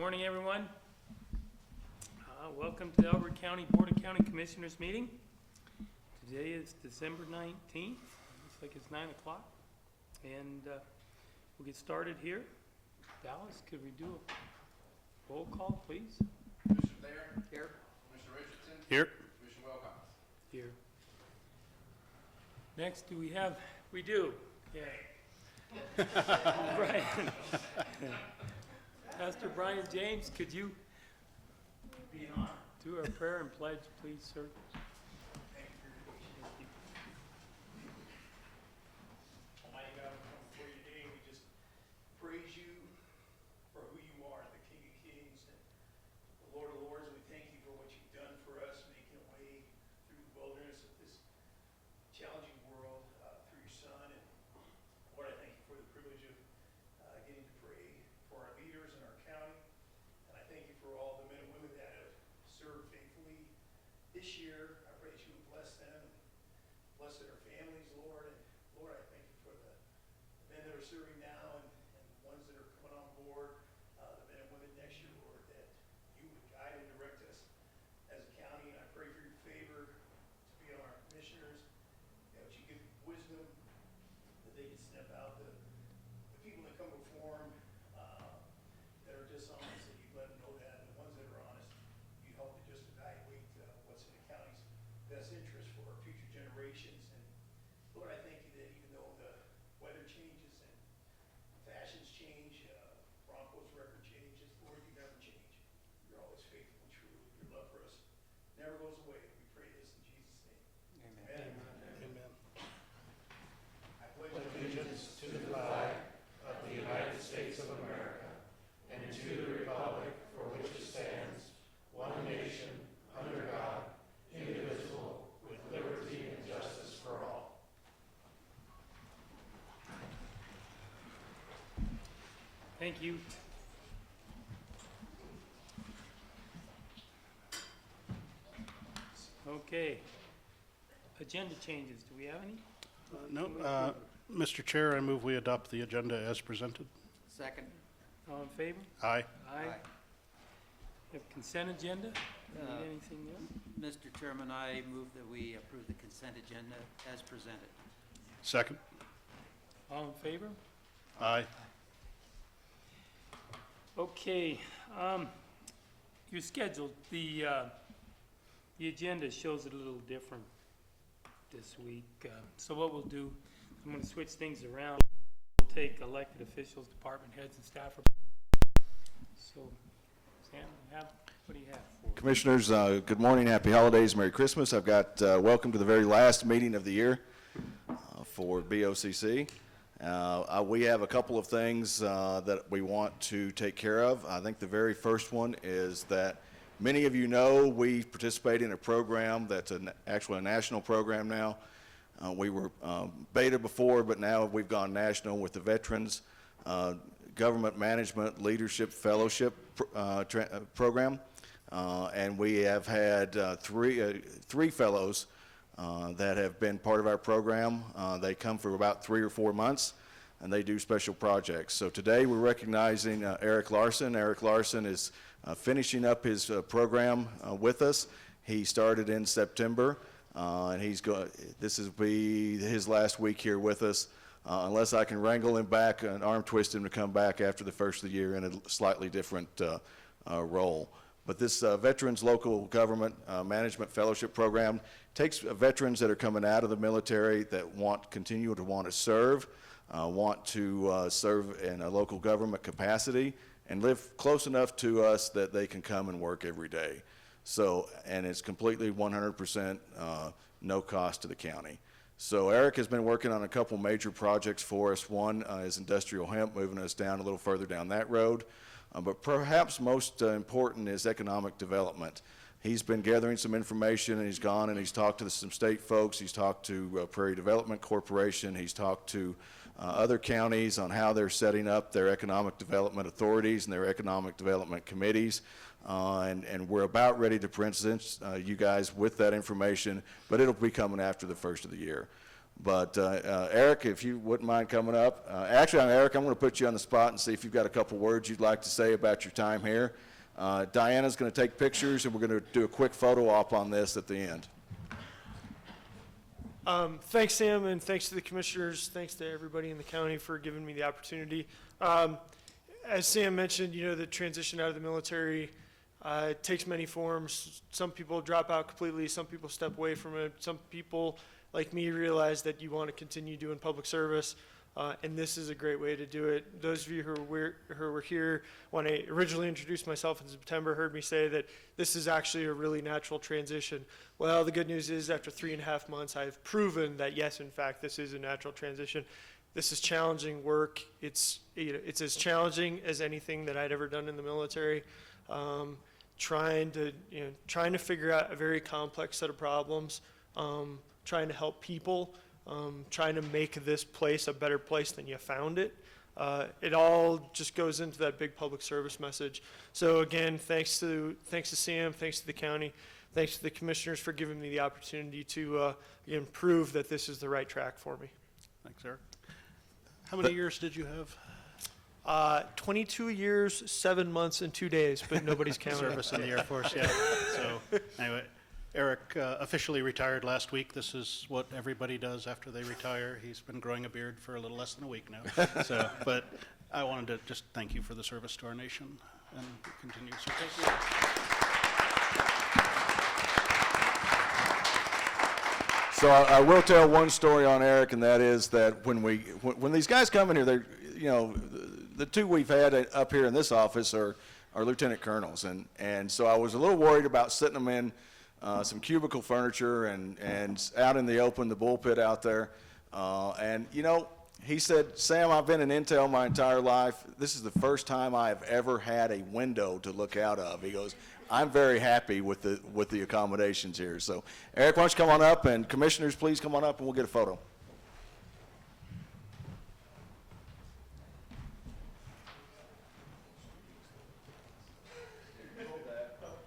Morning, everyone. Welcome to the Elbert County Board of County Commissioners meeting. Today is December 19th. Looks like it's 9 o'clock. And we'll get started here. Dallas, could we do a roll call, please? Commissioner Thayer? Here. Commissioner Richardson? Here. Commissioner Wilcox? Here. Next, do we have? We do. Yeah. Brian. Pastor Brian James, could you do our prayer and pledge, please, sir? Almighty God, we come before you today. We just praise you for who you are, the King of Kings and the Lord of Lords. We thank you for what you've done for us, making a way through the wilderness of this challenging world through your Son. And Lord, I thank you for the privilege of getting to pray for our leaders in our county. And I thank you for all the men and women that have served faithfully this year. I pray that you would bless them and bless their families, Lord. And Lord, I thank you for the men that are serving now and the ones that are coming on board, the men and women next year, Lord, that you would guide and direct us as a county. And I pray for your favor to be on our commissioners, that you give wisdom, that they can step out the people that come before them that are dishonest, that you let them know that, and the ones that are honest, you help to just evaluate what's in the county's best interest for our future generations. And Lord, I thank you that even though the weather changes and fashions change, Broncos record changes, Lord, you never change. You're always faithful and true. Your love for us never goes away. We pray this in Jesus' name. Amen. Amen. I pledge Allegiance to the flag of the United States of America and to the republic for which it stands, one nation, under God, indivisible, with liberty and justice for all. Thank you. Okay. Agenda changes. Do we have any? No, Mr. Chair, I move we adopt the agenda as presented. Second. All in favor? Aye. Aye. Have consent agenda? Need anything there? Mr. Chairman, I move that we approve the consent agenda as presented. Second. All in favor? Aye. Okay, you're scheduled, the agenda shows it a little different this week. So what we'll do, I'm gonna switch things around. We'll take elected officials, department heads, and staff. So, Sam, what do you have for us? Commissioners, good morning, happy holidays, Merry Christmas. I've got welcome to the very last meeting of the year for BoCC. We have a couple of things that we want to take care of. I think the very first one is that many of you know we participate in a program that's actually a national program now. We were beta before, but now we've gone national with the Veterans Government Management Leadership Fellowship program. And we have had three fellows that have been part of our program. They come for about 3 or 4 months, and they do special projects. So today we're recognizing Eric Larson. Eric Larson is finishing up his program with us. He started in September, and this will be his last week here with us, unless I can wrangle him back and arm twist him to come back after the first of the year in a slightly different role. But this Veterans Local Government Management Fellowship Program takes veterans that are coming out of the military that continue to want to serve in a local government capacity and live close enough to us that they can come and work every day. So, and it's completely 100% no cost to the county. So Eric has been working on a couple major projects for us. One is industrial hemp, moving us down a little further down that road. But perhaps most important is economic development. He's been gathering some information, and he's gone and he's talked to some state folks. He's talked to Prairie Development Corporation. He's talked to other counties on how they're setting up their economic development authorities and their economic development committees. And we're about ready to present you guys with that information, but it'll be coming after the first of the year. But Eric, if you wouldn't mind coming up. Actually, Eric, I'm going to put you on the spot and see if you've got a couple words you'd like to say about your time here. Diana's going to take pictures, and we're going to do a quick photo op on this at the end. Thanks, Sam, and thanks to the commissioners. Thanks to everybody in the county for giving me the opportunity. As Sam mentioned, the transition out of the military takes many forms. Some people drop out completely. Some people step away from it. Some people, like me, realize that you want to continue doing public service, and this is a great way to do it. Those of you who were here when I originally introduced myself in September heard me say that this is actually a really natural transition. Well, the good news is after 3.5 months, I've proven that yes, in fact, this is a natural transition. This is challenging work. It's as challenging as anything that I'd ever done in the military. Trying to figure out a very complex set of problems, trying to help people, trying to make this place a better place than you found it. It all just goes into that big public service message. So again, thanks to Sam, thanks to the county, thanks to the commissioners for giving me the opportunity to again prove that this is the right track for me. Thanks, Eric. How many years did you have? 22 years, 7 months, and 2 days, but nobody's counting. Service in the Air Force, yeah. So, anyway, Eric officially retired last week. This is what everybody does after they retire. He's been growing a beard for a little less than a week now. So, but I wanted to just thank you for the service to our nation and continued service. So I will tell one story on Eric, and that is that when these guys come in here, they're, the two we've had up here in this office are lieutenant colonels, and so I was a little worried about sitting them in some cubicle furniture and out in the open, the bullpit out there, and he said, Sam, I've been in Intel my entire life. This is the first time I have ever had a window to look out of. He goes, I'm very happy with the accommodations here. So, Eric, why don't you come on up, and commissioners, please come on up, and we'll get a photo.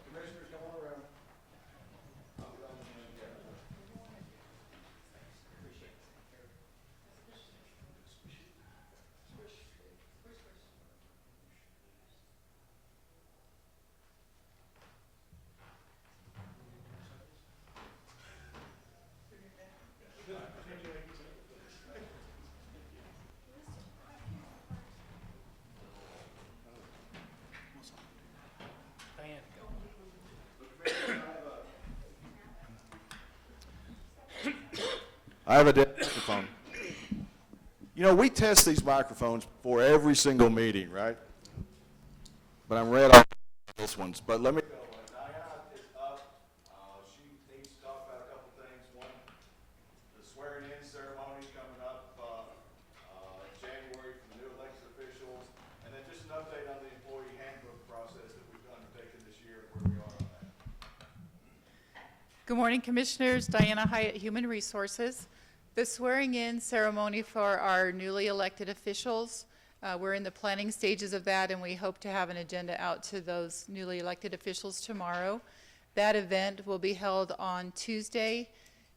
Commissioners, come on around. Diane, I have a dead microphone. We test these microphones before every single meeting, right? But I'm red on this one's. But let me go. Diana is up. She needs to talk about a couple things. One, the swearing-in ceremony coming up January for the new elected officials, and then just an update on the Employee Handbook process that we've undertaken this year and where we are on that. Good morning, Commissioners. Diana Hyatt, Human Resources. The swearing-in ceremony for our newly elected officials, we're in the planning stages of that, and we hope to have an agenda out to those newly elected officials tomorrow. That event will be held on Tuesday,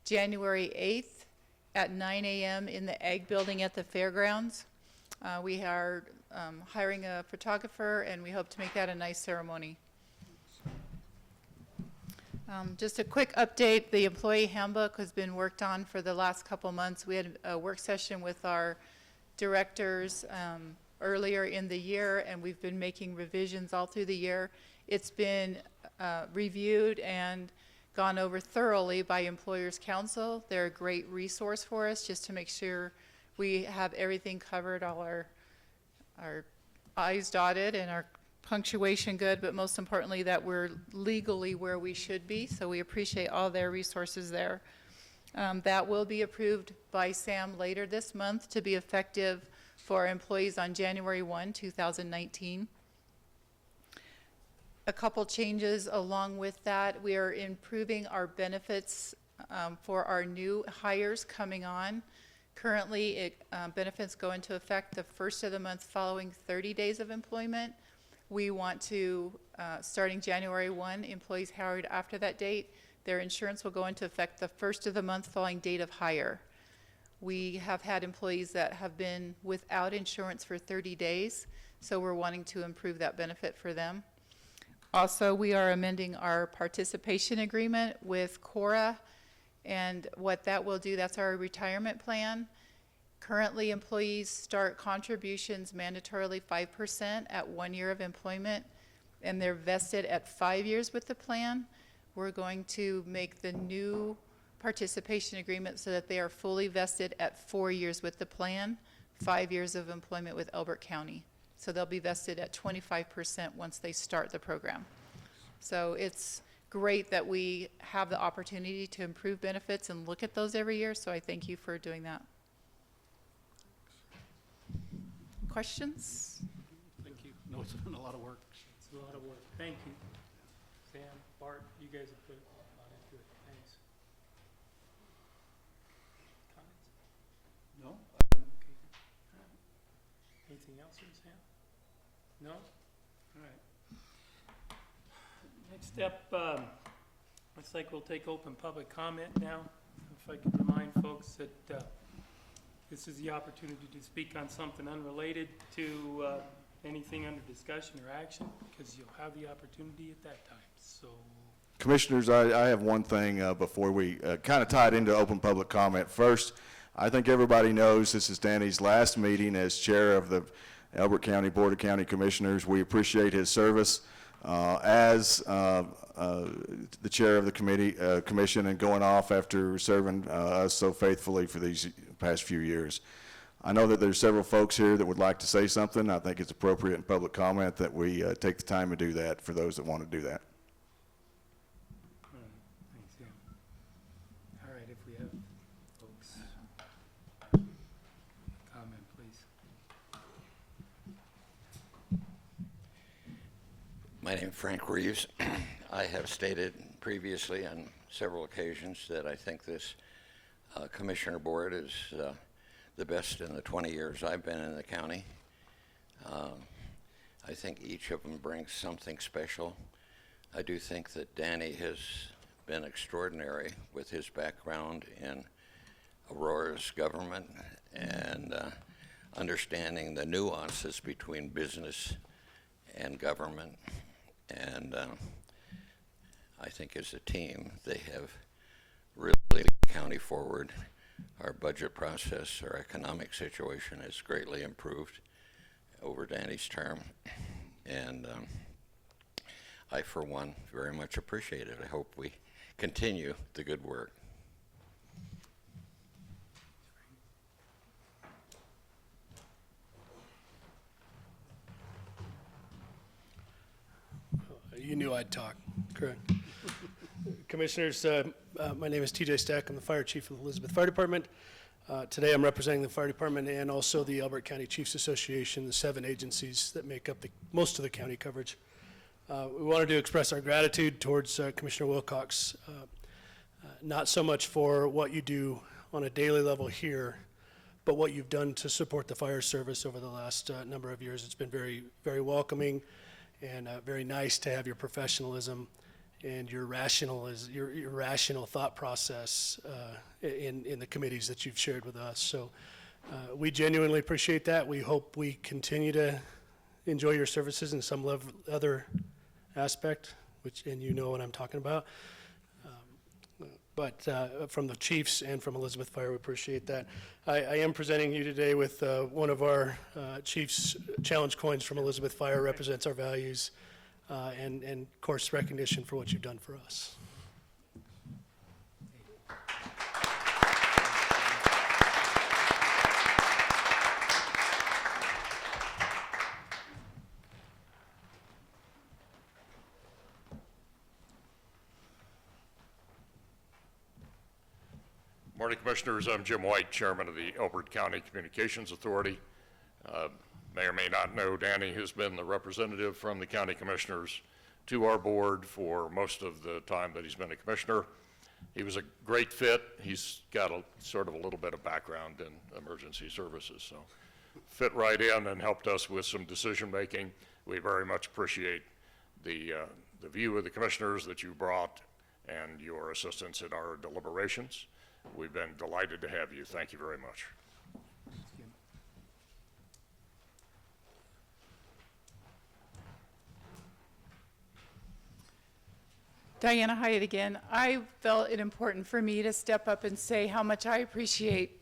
January 8th at 9 a.m. in the Egg Building at the fairgrounds. We are hiring a photographer, and we hope to make that a nice ceremony. Just a quick update, the Employee Handbook has been worked on for the last couple months. We had a work session with our directors earlier in the year, and we've been making revisions all through the year. It's been reviewed and gone over thoroughly by Employers Council. They're a great resource for us just to make sure we have everything covered, all our I's dotted and our punctuation good, but most importantly that we're legally where we should be. So we appreciate all their resources there. That will be approved by Sam later this month to be effective for employees on January 1, 2019. A couple changes along with that. We are improving our benefits for our new hires coming on. Currently, benefits go into effect the first of the month following 30 days of employment. We want to, starting January 1, employees hired after that date, their insurance will go into effect the first of the month following date of hire. We have had employees that have been without insurance for 30 days, so we're wanting to improve that benefit for them. Also, we are amending our participation agreement with Cora, and what that will do, that's our retirement plan. Currently, employees start contributions mandatorily 5% at 1 year of employment, and they're vested at 5 years with the plan. We're going to make the new participation agreement so that they are fully vested at 4 years with the plan, 5 years of employment with Elbert County. So they'll be vested at 25% once they start the program. So it's great that we have the opportunity to improve benefits and look at those every year, so I thank you for doing that. Questions? Thank you. No, it's been a lot of work. It's a lot of work. Thank you. Sam, Bart, you guys have put a lot into it. Thanks. Comments? No? Okay. All right. Anything else from Sam? No? All right. Next step, looks like we'll take open public comment now. If I could remind folks that this is the opportunity to speak on something unrelated to anything under discussion or action, because you'll have the opportunity at that time. So, Commissioners, I have one thing before we kind of tie it into open public comment. First, I think everybody knows this is Danny's last meeting as chair of the Elbert County Board of County Commissioners. We appreciate his service as the chair of the commission and going off after serving us so faithfully for these past few years. I know that there's several folks here that would like to say something. I think it's appropriate in public comment that we take the time to do that for those that want to do that. thanks, Sam. All right, if we have folks, comment, please. My name is Frank Reeves. I have stated previously on several occasions that I think this Commissioner Board is the best in the 20 years I've been in the county. I think each of them brings something special. I do think that Danny has been extraordinary with his background in Aurora's government and understanding the nuances between business and government. And I think as a team, they have really taken the county forward. Our budget process, our economic situation has greatly improved over Danny's term. And I, for one, very much appreciate it. I hope we continue the good work. You knew I'd talk, correct. Commissioners, my name is TJ Stack. I'm the Fire Chief of the Elizabeth Fire Department. Today I'm representing the Fire Department and also the Elbert County Chiefs Association, the 7 agencies that make up most of the county coverage. We wanted to express our gratitude towards Commissioner Wilcox, not so much for what you do on a daily level here, but what you've done to support the fire service over the last number of years. It's been very, very welcoming and very nice to have your professionalism and your rational thought process in the committees that you've shared with us. So we genuinely appreciate that. We hope we continue to enjoy your services in some other aspect, and you know what I'm talking about. But from the chiefs and from Elizabeth Fire, we appreciate that. I am presenting you today with one of our chiefs' challenge coins from Elizabeth Fire, represents our values and of course recognition for what you've done for us. Morning, Commissioners. I'm Jim White, Chairman of the Elbert County Communications Authority. May or may not know, Danny has been the representative from the County Commissioners to our board for most of the time that he's been a commissioner. He was a great fit. He's got a sort of a little bit of background in emergency services, so fit right in and helped us with some decision making. We very much appreciate the view of the commissioners that you brought and your assistance in our deliberations. we've been delighted to have you. Thank you very much. Diana Hyatt again. I felt it important for me to step up and say how much I appreciate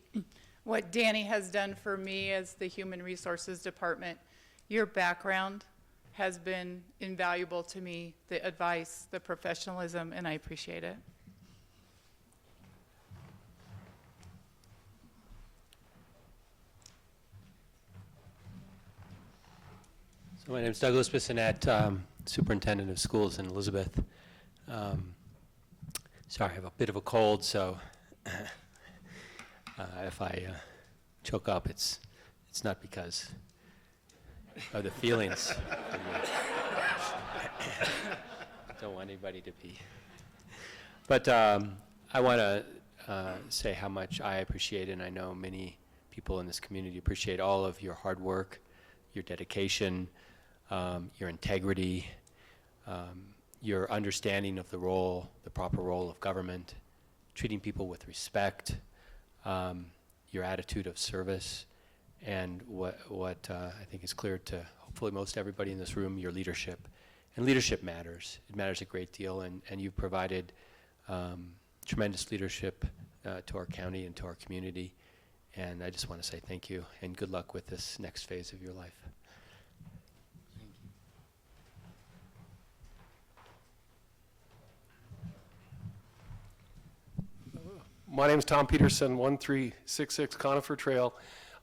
what Danny has done for me as the Human Resources Department. Your background has been invaluable to me, the advice, the professionalism, and I appreciate it. So my name is Douglas Bissonette, Superintendent of Schools in Elizabeth. Sorry, I have a bit of a cold, so if I choke up, it's not because of the feelings. Don't want anybody to be. But I want to say how much I appreciate, and I know many people in this community appreciate all of your hard work, your dedication, your integrity, your understanding of the role, the proper role of government, treating people with respect, your attitude of service, and what I think is clear to hopefully most everybody in this room, your leadership. And leadership matters. It matters a great deal, and you've provided tremendous leadership to our county and to our community. And I just want to say thank you, and good luck with this next phase of your life. My name is Tom Peterson, 1366 Conifer Trail,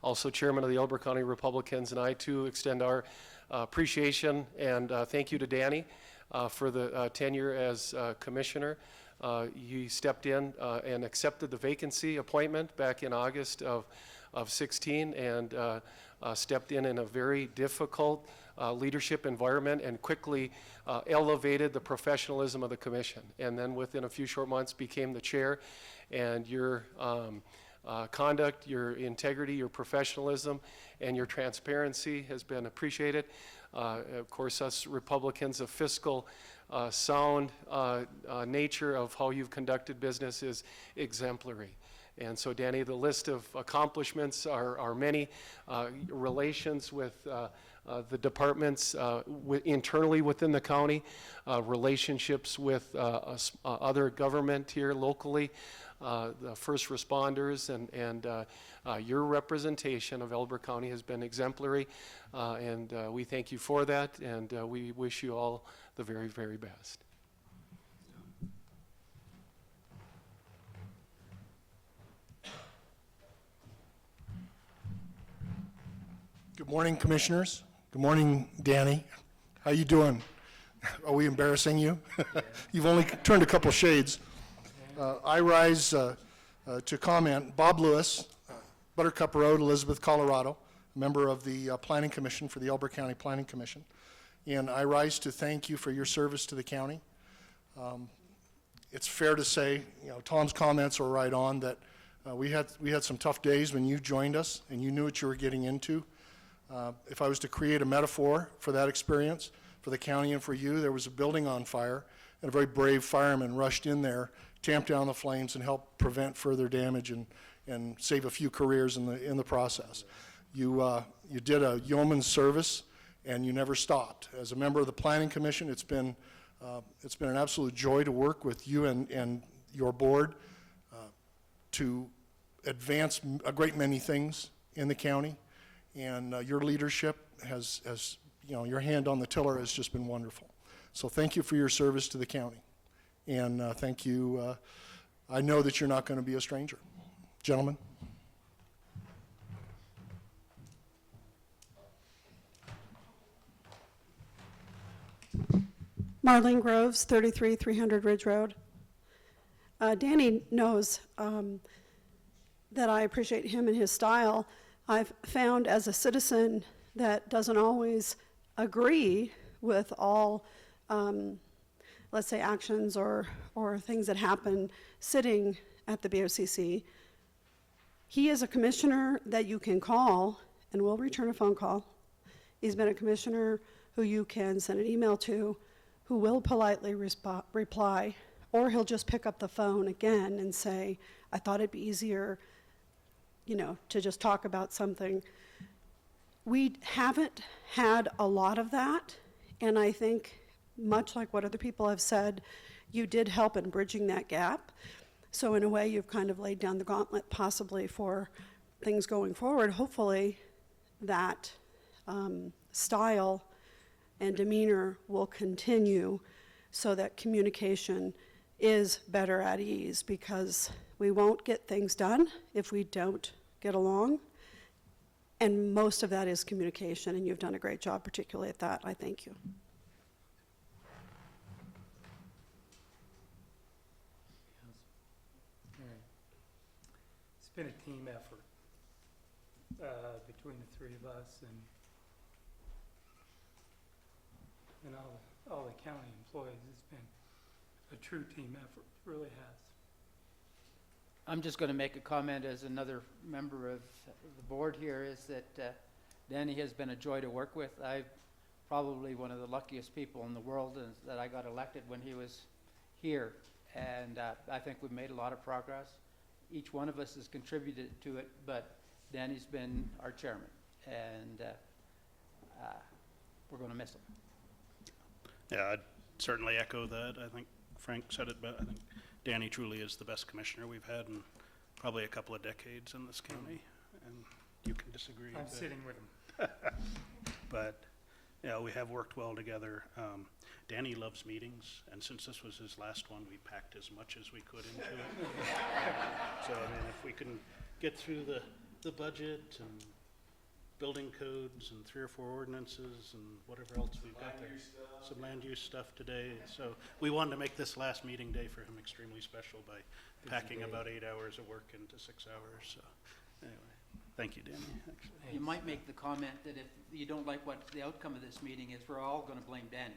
also chairman of the Elbert County Republicans, and I too extend our appreciation and thank you to Danny for the tenure as commissioner. He stepped in and accepted the vacancy appointment back in August of 16 and stepped in a very difficult leadership environment and quickly elevated the professionalism of the commission. And then within a few short months became the chair. And your conduct, your integrity, your professionalism, and your transparency has been appreciated. Of course, us Republicans, a fiscal sound nature of how you've conducted business is exemplary. And so, Danny, the list of accomplishments are many. Relations with the departments internally within the county, relationships with other government here locally, the first responders, and your representation of Elbert County has been exemplary, and we thank you for that, and we wish you all the very, very best. Good morning, commissioners. Good morning, Danny. How you doing? Are we embarrassing you? You've only turned a couple shades. I rise to comment. Bob Lewis, Buttercup Road, Elizabeth, Colorado, member of the Planning Commission for the Elbert County Planning Commission. And I rise to thank you for your service to the county. It's fair to say, Tom's comments are right on, that we had some tough days when you joined us and you knew what you were getting into. If I was to create a metaphor for that experience, for the county and for you, there was a building on fire, and a very brave fireman rushed in there, tamped down the flames, and helped prevent further damage and save a few careers in the process. You did a yeoman's service, and you never stopped. As a member of the Planning Commission, it's been an absolute joy to work with you and your board to advance a great many things in the county. And your leadership has, your hand on the tiller has just been wonderful. So thank you for your service to the county. And thank you. I know that you're not going to be a stranger. Gentlemen. Marlene Groves, 33300 Ridge Road. Danny knows that I appreciate him and his style. I've found as a citizen that doesn't always agree with all, let's say, actions or things that happen sitting at the BoCC. He is a commissioner that you can call and will return a phone call. He's been a commissioner who you can send an email to, who will politely reply, or he'll just pick up the phone again and say, I thought it'd be easier, you know, to just talk about something. We haven't had a lot of that, and I think, much like what other people have said, you did help in bridging that gap. So in a way, you've kind of laid down the gauntlet possibly for things going forward. Hopefully, that style and demeanor will continue so that communication is better at ease, because we won't get things done if we don't get along. And most of that is communication, and you've done a great job, particularly at that. I thank you. All right. It's been a team effort between the three of us and all the county employees. It's been a true team effort, it really has. I'm just going to make a comment as another member of the board here, is that Danny has been a joy to work with. I'm probably one of the luckiest people in the world that I got elected when he was here, and I think we've made a lot of progress. Each one of us has contributed to it, but Danny's been our chairman, and we're going to miss him. Yeah, I'd certainly echo that. I think Frank said it, but I think Danny truly is the best commissioner we've had in probably a couple of decades in this county, and you can disagree. I'm sitting with him. But, yeah, we have worked well together. Danny loves meetings, and since this was his last one, we packed as much as we could into it. So, I mean, if we can get through the budget and building codes and 3 or 4 ordinances and whatever else we've got there. Some land use stuff today. So we wanted to make this last meeting day for him extremely special by packing about 8 hours of work into 6 hours. So anyway, thank you, Danny. Actually. You might make the comment that if you don't like what the outcome of this meeting is, we're all going to blame Danny.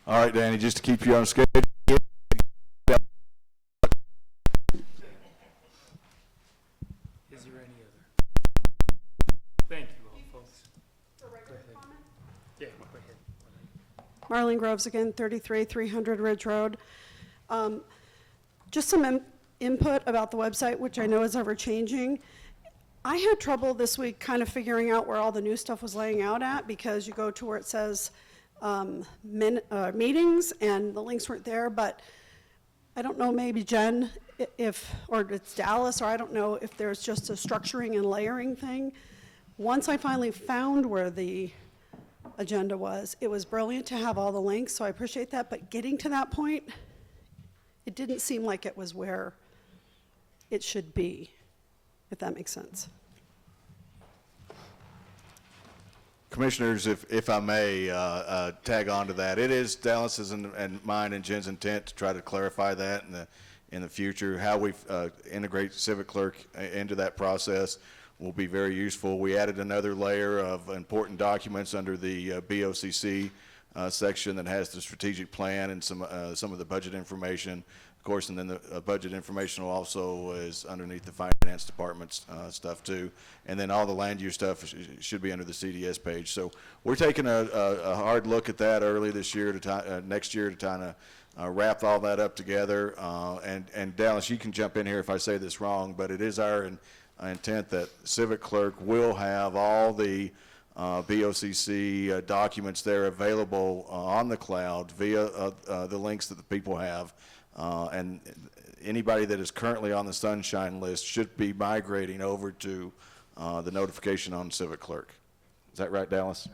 All right, Danny, just to keep you on schedule. Is there any other? Thank you all, folks. For regular comment? Yeah, go ahead. Marlene Groves again, 300 Ridge Road. Just some input about the website, which I know is ever changing. I had trouble this week kind of figuring out where all the new stuff was laying out at, because you go to where it says meetings and the links weren't there, but I don't know, maybe Jen, or it's Dallas, or I don't know if there's just a structuring and layering thing. Once I finally found where the agenda was, it was brilliant to have all the links, so I appreciate that, but getting to that point, it didn't seem like it was where it should be, if that makes sense. Commissioners, if I may tag on to that, it is Dallas's and mine and Jen's intent to try to clarify that in the future. How we integrate civic clerk into that process will be very useful. We added another layer of important documents under the BoCC section that has the strategic plan and some of the budget information, of course, and then the budget information also is underneath the finance department's stuff too, and then all the land use stuff should be under the CDS page. So we're taking a hard look at that early this year next year to kind of wrap all that up together. And Dallas, you can jump in here if I say this wrong, but it is our intent that civic clerk will have all the BoCC documents there available on the cloud via the links that the people have. And anybody that is currently on the Sunshine list should be migrating over to the notification on civic clerk. Is that right, Dallas?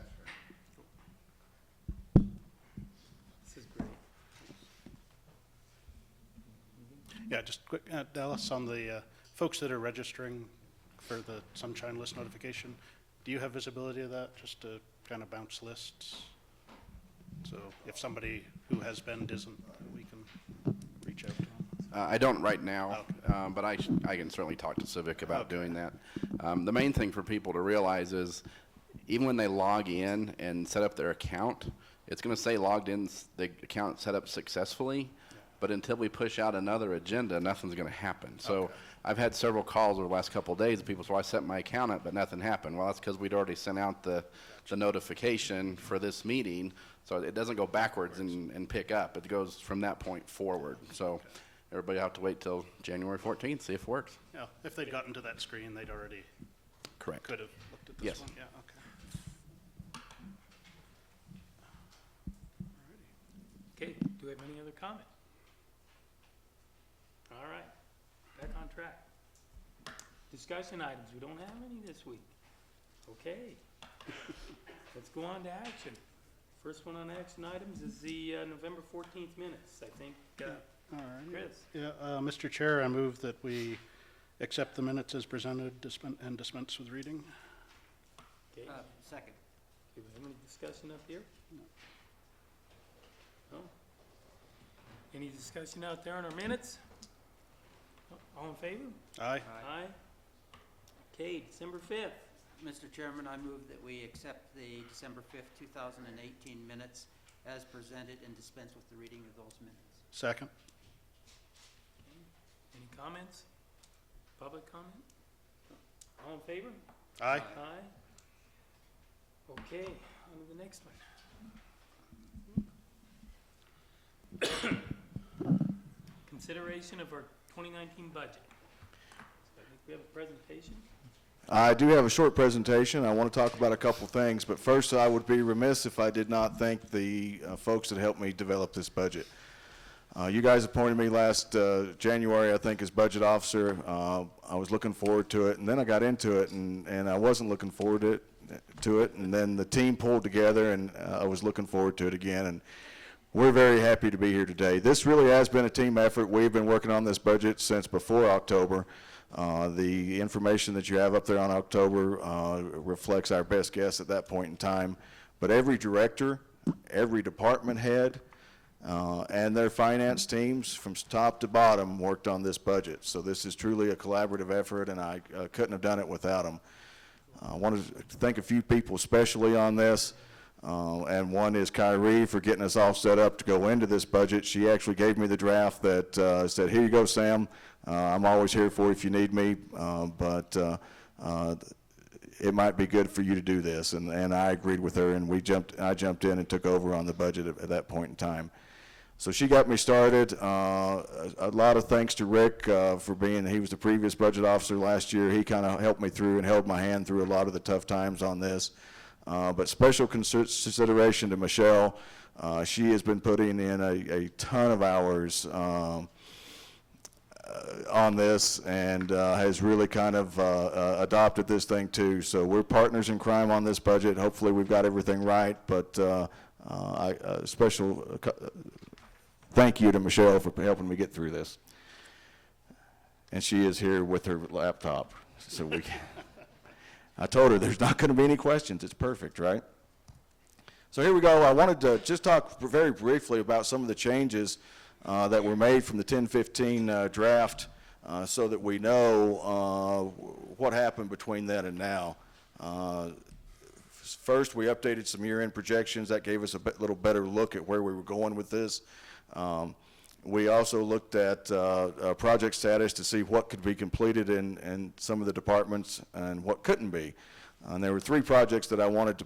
This is great. Yeah, just quick, Dallas, on the folks that are registering for the Sunshine List notification, do you have visibility of that, just to kind of bounce lists? So if somebody who has been isn't, we can reach out to them. I don't right now, but I can certainly talk to Civic about doing that. The main thing for people to realize is even when they log in and set up their account, it's going to say logged in, the account set up successfully, but until we push out another agenda, nothing's going to happen. So I've had several calls over the last couple of days of people, so I set my account up, but nothing happened. Well, that's because we'd already sent out the notification for this meeting, so it doesn't go backwards and pick up. It goes from that point forward. So everybody have to wait till January 14th, see if it works. Yeah, if they'd gotten to that screen, they'd already Correct. could have looked at this Yes. one. Yeah, okay. Okay, do we have any other comment? All right, back on track. Discussion items, we don't have any this week. Okay, let's go on to action. First one on action items is the November 14th minutes, I think. All right. Chris? Yeah, Mr. Chair, I move that we accept the minutes as presented and dispense with reading. Okay, Second. do we have any discussion up here? No? Any discussion out there on our minutes? All in favor? Aye. Aye. Okay, December 5th. Mr. Chairman, I move that we accept the December 5th, 2018 minutes as presented and dispense with the reading of those minutes. Second. Any comments? Public comment? All in favor? Aye. Aye. Okay, on to the next one. Consideration of our 2019 budget. So I think we have a presentation. I do have a short presentation. I want to talk about a couple things, but first I would be remiss if I did not thank the folks that helped me develop this budget. You guys appointed me last January, I think, as budget officer. I was looking forward to it, and then I got into it, and I wasn't looking forward to it, and then the team pulled together, and I was looking forward to it again, and we're very happy to be here today. This really has been a team effort. We've been working on this budget since before October. The information that you have up there on October reflects our best guess at that point in time. But every director, every department head, and their finance teams from top to bottom worked on this budget. So this is truly a collaborative effort, and I couldn't have done it without them. I wanted to thank a few people especially on this. And one is Kyrie for getting us all set up to go into this budget. She actually gave me the draft that said, here you go, Sam. I'm always here for you if you need me, but it might be good for you to do this. And I agreed with her, and I jumped in and took over on the budget at that point in time. So she got me started. A lot of thanks to Rick for he was the previous budget officer last year. He kind of helped me through and held my hand through a lot of the tough times on this. But special consideration to Michelle. She has been putting in a ton of hours on this and has really kind of adopted this thing too. So we're partners in crime on this budget. Hopefully we've got everything right, but a special thank you to Michelle for helping me get through this. And she is here with her laptop, so we can. I told her there's not going to be any questions. It's perfect, right? So here we go. I wanted to just talk very briefly about some of the changes that were made from the 10-15 draft so that we know what happened between then and now. First, we updated some year-end projections. That gave us a little better look at where we were going with this. We also looked at project status to see what could be completed in some of the departments and what couldn't be. And there were 3 projects that I wanted to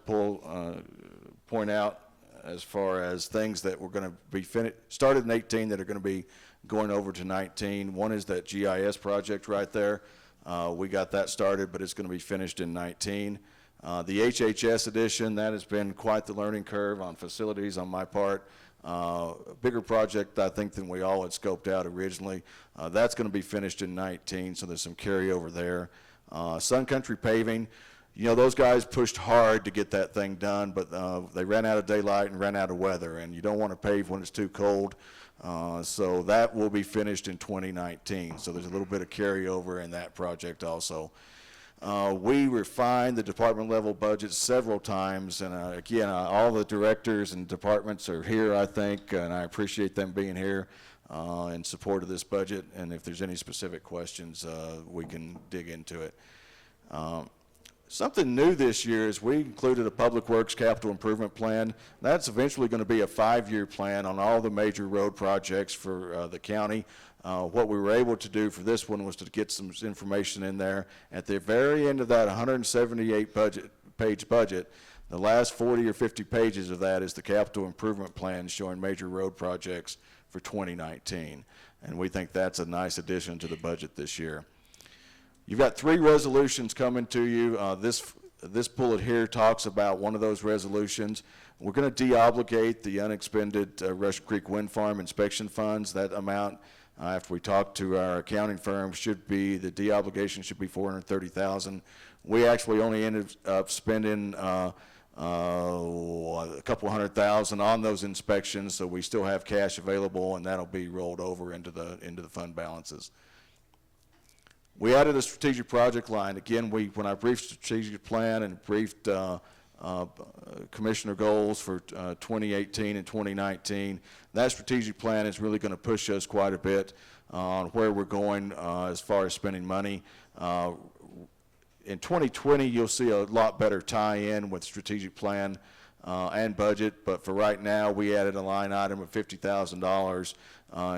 point out as far as things that were going to be started in 18 that are going to be going over to 19. One is that GIS project right there. We got that started, but it's going to be finished in 19. The HHS edition, that has been quite the learning curve on facilities on my part. Bigger project, I think, than we all had scoped out originally. That's going to be finished in 19, so there's some carryover there. Sun Country Paving, you know, those guys pushed hard to get that thing done, but they ran out of daylight and ran out of weather, and you don't want to pave when it's too cold. So that will be finished in 2019, so there's a little bit of carryover in that project also. We refined the department level budget several times, and again, all the directors and departments are here, I think, and I appreciate them being here. in support of this budget, and if there's any specific questions, we can dig into it. Something new this year is we included a Public Works Capital Improvement Plan. That's eventually going to be a 5-year plan on all the major road projects for the county. What we were able to do for this one was to get some information in there. At the very end of that 178-page budget, the last 40 or 50 pages of that is the capital improvement plan showing major road projects for 2019. And we think that's a nice addition to the budget this year. You've got 3 resolutions coming to you. This bullet here talks about one of those resolutions. We're going to deobligate the unexpended Rush Creek Wind Farm inspection funds. That amount, after we talk to our accounting firm, should be, the deobligation should be $430,000. We actually only ended up spending a couple $100,000 on those inspections, so we still have cash available, and that'll be rolled over into the fund balances. We added a strategic project line. Again, when I briefed strategic plan and briefed commissioner goals for 2018 and 2019, that strategic plan is really going to push us quite a bit on where we're going as far as spending money. In 2020, you'll see a lot better tie-in with strategic plan and budget, but for right now, we added a line item of $50,000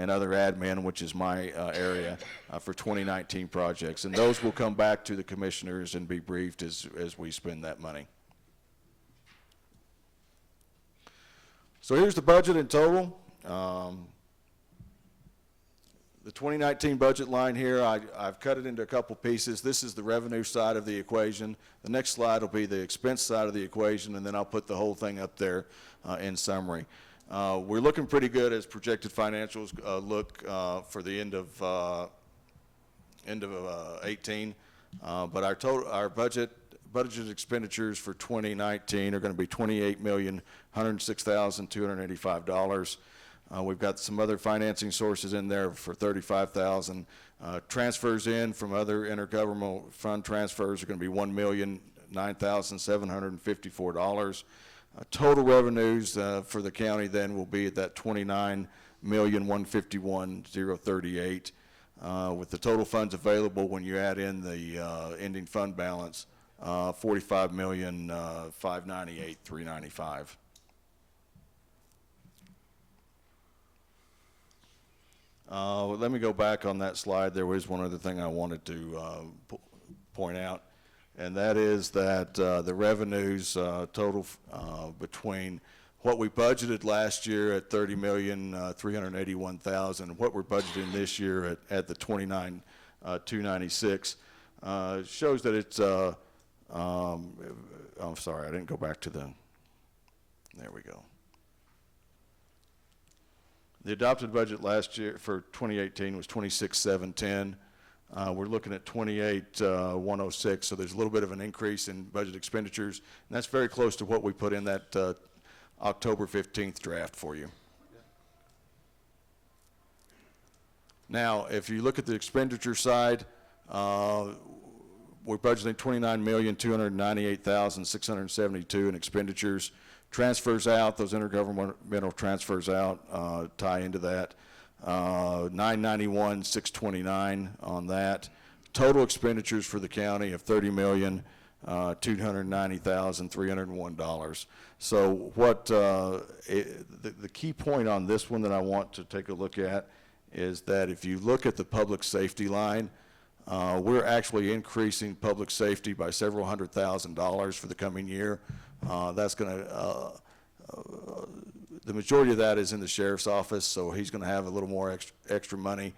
in other admin, which is my area, for 2019 projects. And those will come back to the commissioners and be briefed as we spend that money. So here's the budget in total. The 2019 budget line here, I've cut it into a couple pieces. This is the revenue side of the equation. The next slide will be the expense side of the equation, and then I'll put the whole thing up there in summary. We're looking pretty good as projected financials look for the end of 18, but our budgeted expenditures for 2019 are going to be $28,106,285. We've got some other financing sources in there for $35,000. Transfers in from other intergovernmental fund transfers are going to be $1,009,754. Total revenues for the county then will be at that $29,151,038, with the total funds available when you add in the ending fund balance, $45,598,395. Let me go back on that slide. There was one other thing I wanted to point out, and that is that the revenues total between what we budgeted last year at $30,381,000 and what we're budgeting this year at the $29,296 shows that it's I'm sorry, I didn't go back to there we go. The adopted budget last year for 2018 was $26,710. We're looking at $28,106, so there's a little bit of an increase in budget expenditures, and that's very close to what we put in that October 15th draft for you. Now, if you look at the expenditure side, we're budgeting $29,298,672 in expenditures. Transfers out, those intergovernmental transfers out tie into that. $991,629 on that. Total expenditures for the county of $30,290,301. So what the key point on this one that I want to take a look at is that if you look at the public safety line, we're actually increasing public safety by several $100,000 for the coming year. That's going to, the majority of that is in the sheriff's office, so he's going to have a little more extra money,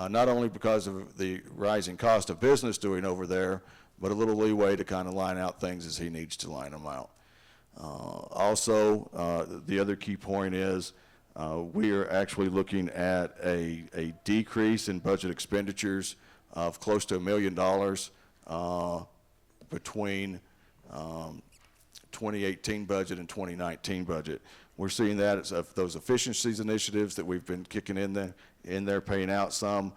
not only because of the rising cost of business doing over there, but a little leeway to kind of line out things as he needs to line them out. Also, the other key point is we are actually looking at a decrease in budget expenditures of close to $1 million between 2018 budget and 2019 budget. We're seeing that as those efficiencies initiatives that we've been kicking in there paying out some,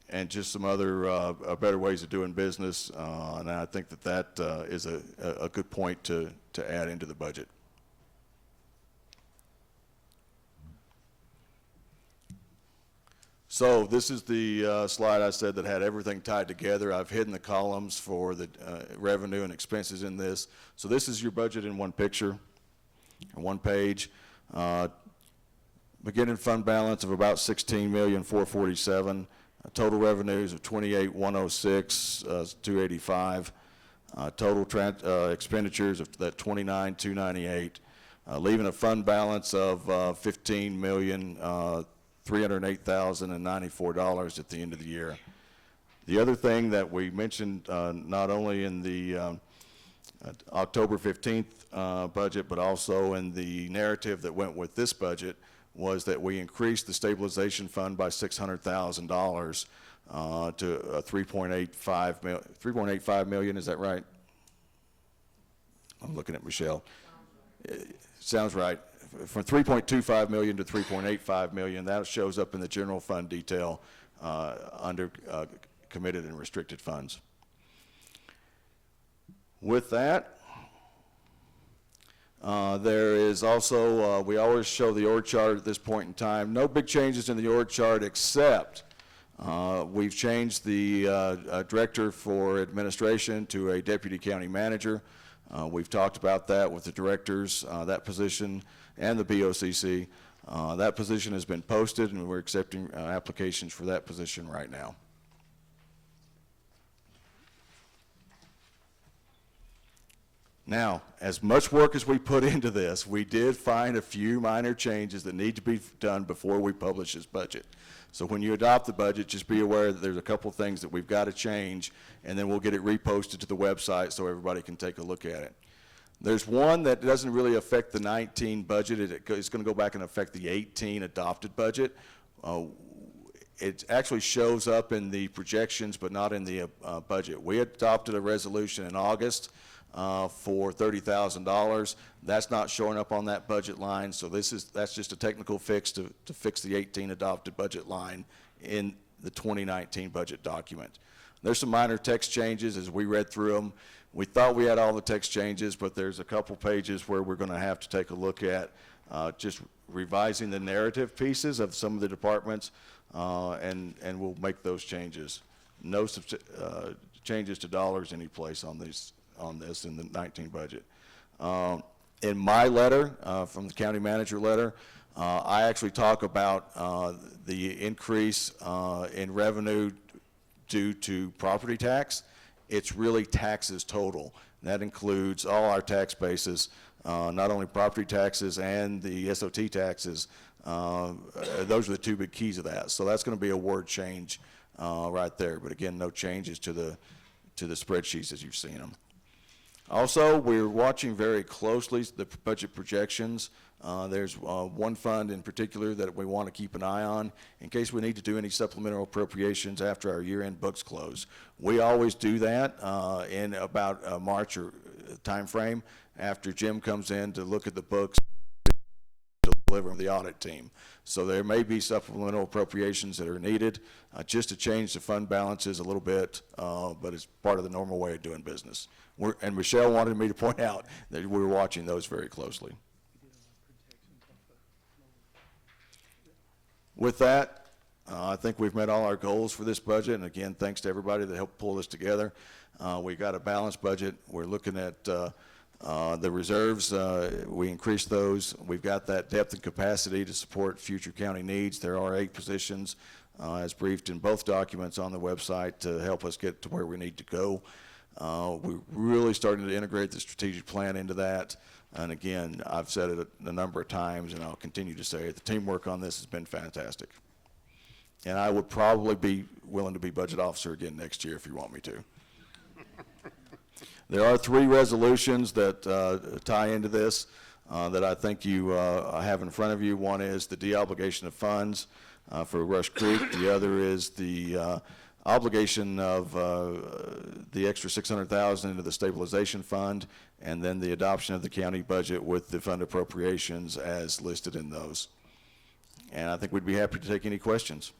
and just some other better ways of doing business. And I think that is a good point to add into the budget. So this is the slide I said that had everything tied together. I've hidden the columns for the revenue and expenses in this. So this is your budget in one picture, or one page. Beginning fund balance of about $16,447,000. Total revenues of $28,106,285. Total expenditures of that $29,298. Leaving a fund balance of $15,308,094 at the end of the year. The other thing that we mentioned, not only in the October 15th budget, but also in the narrative that went with this budget, was that we increased the stabilization fund by $600,000 to $3.85 million. Is that right? I'm looking at Michelle. Sounds right. From $3.25 million to $3.85 million. That shows up in the general fund detail under committed and restricted funds. With that, there is also, we always show the org chart at this point in time. No big changes in the org chart, except we've changed the director for administration to a deputy county manager. We've talked about that with the directors, that position, and the BoCC. That position has been posted, and we're accepting applications for that position right now. Now, as much work as we put into this, we did find a few minor changes that need to be done before we publish this budget. So when you adopt the budget, just be aware that there's a couple things that we've got to change, and then we'll get it reposted to the website so everybody can take a look at it. There's one that doesn't really affect the 19 budget. It's going to go back and affect the 18 adopted budget. It actually shows up in the projections, but not in the budget. We adopted a resolution in August for $30,000. That's not showing up on that budget line, so that's just a technical fix to fix the 18 adopted budget line in the 2019 budget document. There's some minor text changes as we read through them. We thought we had all the text changes, but there's a couple pages where we're going to have to take a look at just revising the narrative pieces of some of the departments, and we'll make those changes. No changes to dollars any place on this in the 19 budget. In my letter, from the county manager letter, I actually talk about the increase in revenue due to property tax. It's really taxes total. That includes all our tax bases, not only property taxes and the SOT taxes. Those are the two big keys of that. So that's going to be a word change right there. But again, no changes to the spreadsheets as you've seen them. Also, we're watching very closely the budget projections. There's one fund in particular that we want to keep an eye on in case we need to do any supplemental appropriations after our year-end books close. We always do that in about a March or time frame after Jim comes in to look at the books to deliver from the audit team. So there may be supplemental appropriations that are needed just to change the fund balances a little bit, but it's part of the normal way of doing business. And Michelle wanted me to point out that we're watching those very closely. With that, I think we've met all our goals for this budget, and again, thanks to everybody that helped pull this together. We got a balanced budget. We're looking at the reserves. We increased those. We've got that depth and capacity to support future county needs. There are 8 positions, as briefed in both documents on the website, to help us get to where we need to go. We're really starting to integrate the strategic plan into that. And again, I've said it a number of times, and I'll continue to say it, the teamwork on this has been fantastic. And I would probably be willing to be budget officer again next year if you want me to. There are 3 resolutions that tie into this that I think you have in front of you. One is the deobligation of funds for Rush Creek. The other is the obligation of the extra $600,000 into the stabilization fund, and then the adoption of the county budget with the fund appropriations as listed in those. And I think we'd be happy to take any questions.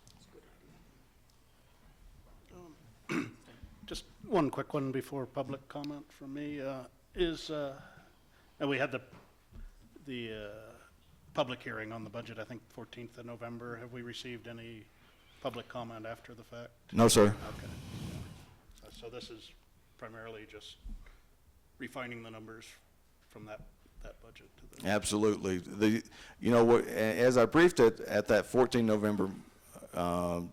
Just one quick one before public comment from me and we had the public hearing on the budget, I think 14th of November. Have we received any public comment after the fact? No, sir. Okay. So this is primarily just refining the numbers from that budget to the. Absolutely. You know, as I briefed it at that 14 November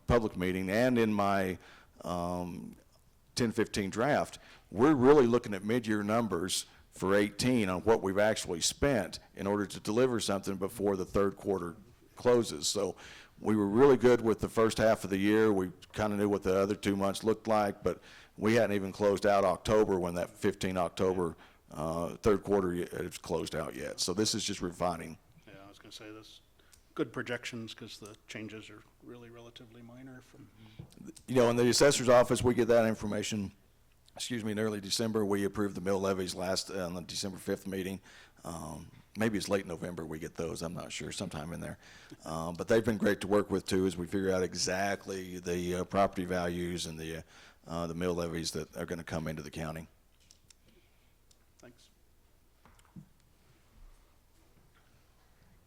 public meeting and in my 10-15 draft, we're really looking at mid-year numbers for 18 on what we've actually spent in order to deliver something before the third quarter closes. So we were really good with the first half of the year. We kind of knew what the other 2 months looked like, but we hadn't even closed out October when that 15 October third quarter is closed out yet. So this is just refining. Yeah, I was going to say this, good projections because the changes are really relatively minor from. You know, in the assessor's office, we get that information, in early December. We approved the mill levies on the December 5th meeting. Maybe it's late November we get those, I'm not sure, sometime in there. But they've been great to work with too, as we figure out exactly the property values and the mill levies that are gonna come into the county. Thanks.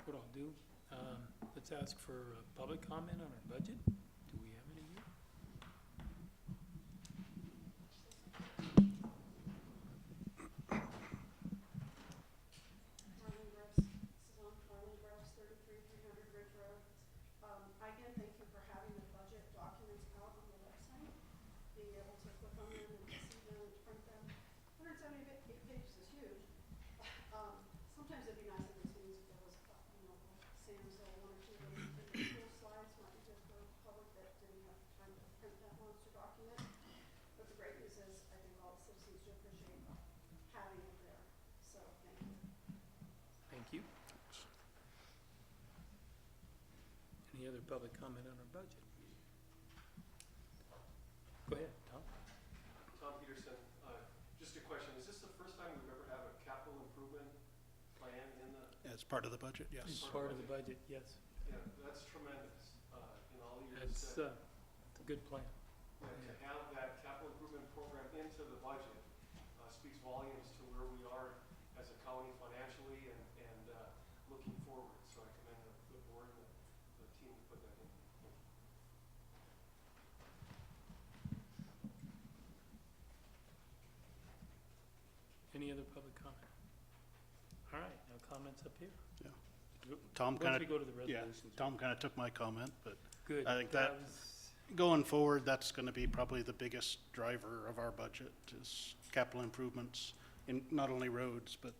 What I'll do, let's ask for public comment on our budget. Do we have any here? Again, thank you for having the budget documents out on the website, being able to click on them and see them and print them. 178 pages is huge. Sometimes it'd be nice in these meetings if there was, Sam's one or two individual slides, might be good for the public that didn't have time to print that monster document. But the great news is, I think all the citizens do appreciate having it there. So, thank you. Thank you. Any other public comment on our budget? Go ahead, Tom. Tom Peterson, just a question, is this the first time we've ever had a capital improvement plan in the? As part of the budget, yes. It's part of the budget, yes. Yeah, that's tremendous, in all years. It's a good plan. To have that capital improvement program into the budget speaks volumes to where we are as a county financially and looking forward. So I commend the board and the team to put that in. Any other public comment? All right, now comments up here. Tom Once kind we of, go to the yeah, resolutions. Tom kind of took my comment, but Good. I think that going forward, that's going to be probably the biggest driver of our budget is capital improvements in not only roads, but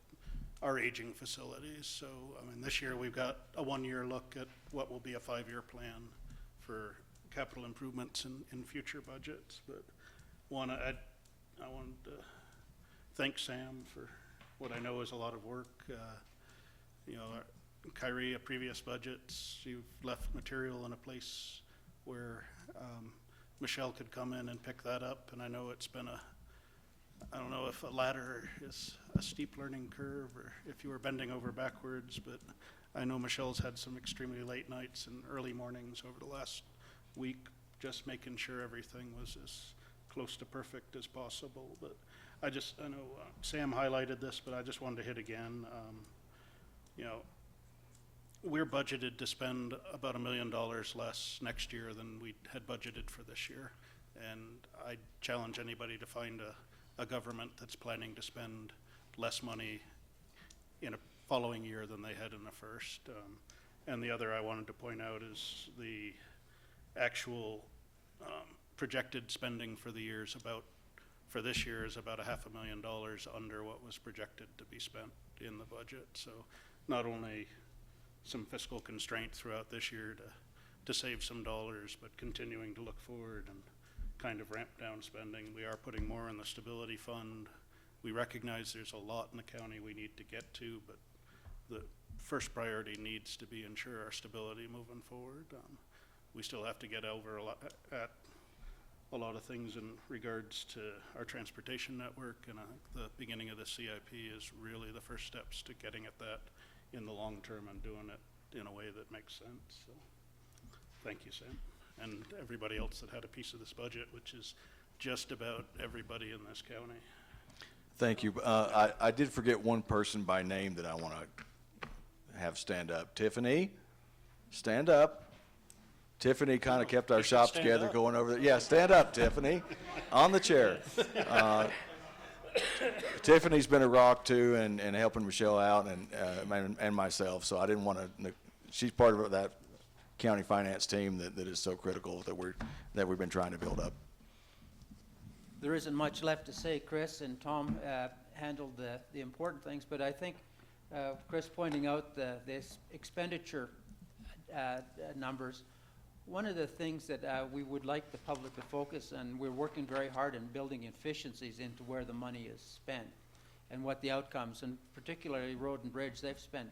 our aging facilities. So, I mean, this year we've got a 1-year look at what will be a 5-year plan for capital improvements in future budgets. But I wanted to thank Sam for what I know is a lot of work. You know, Kyrie, previous budgets, you've left material in a place where Michelle could come in and pick that up. And I know it's been I don't know if a ladder is a steep learning curve or if you were bending over backwards, but I know Michelle's had some extremely late nights and early mornings over the last week, just making sure everything was as close to perfect as possible. But I know Sam highlighted this, but I just wanted to hit again. You know, we're budgeted to spend about $1 million less next year than we had budgeted for this year. And I challenge anybody to find a government that's planning to spend less money in a following year than they had in the first. And the other I wanted to point out is the actual projected spending for the years for this year is about $500,000 under what was projected to be spent in the budget. So not only some fiscal constraint throughout this year to save some dollars, but continuing to look forward and kind of ramp down spending. We are putting more in the Stability Fund. We recognize there's a lot in the county we need to get to, but the first priority needs to be ensure our stability moving forward. We still have to get over a lot of things in regards to our transportation network, and I think the beginning of the CIP is really the first steps to getting at that in the long term and doing it in a way that makes sense. So, thank you, Sam, and everybody else that had a piece of this budget, which is just about everybody in this county. Thank you. I did forget one person by name that I want to have stand up. Tiffany, stand up. Tiffany kind of kept our You should shop stand together up. going over there. Yeah, stand up, Tiffany, on the chair. Tiffany's been a rock too, and helping Michelle out and myself. So I didn't want to. She's part of that county finance team that is so critical that we've been trying to build up. There isn't much left to say. Chris and Tom handled the important things, but I think Chris pointing out this expenditure numbers, one of the things that we would like the public to focus on, we're working very hard in building efficiencies into where the money is spent and what the outcomes, and particularly Road and Bridge, they've spent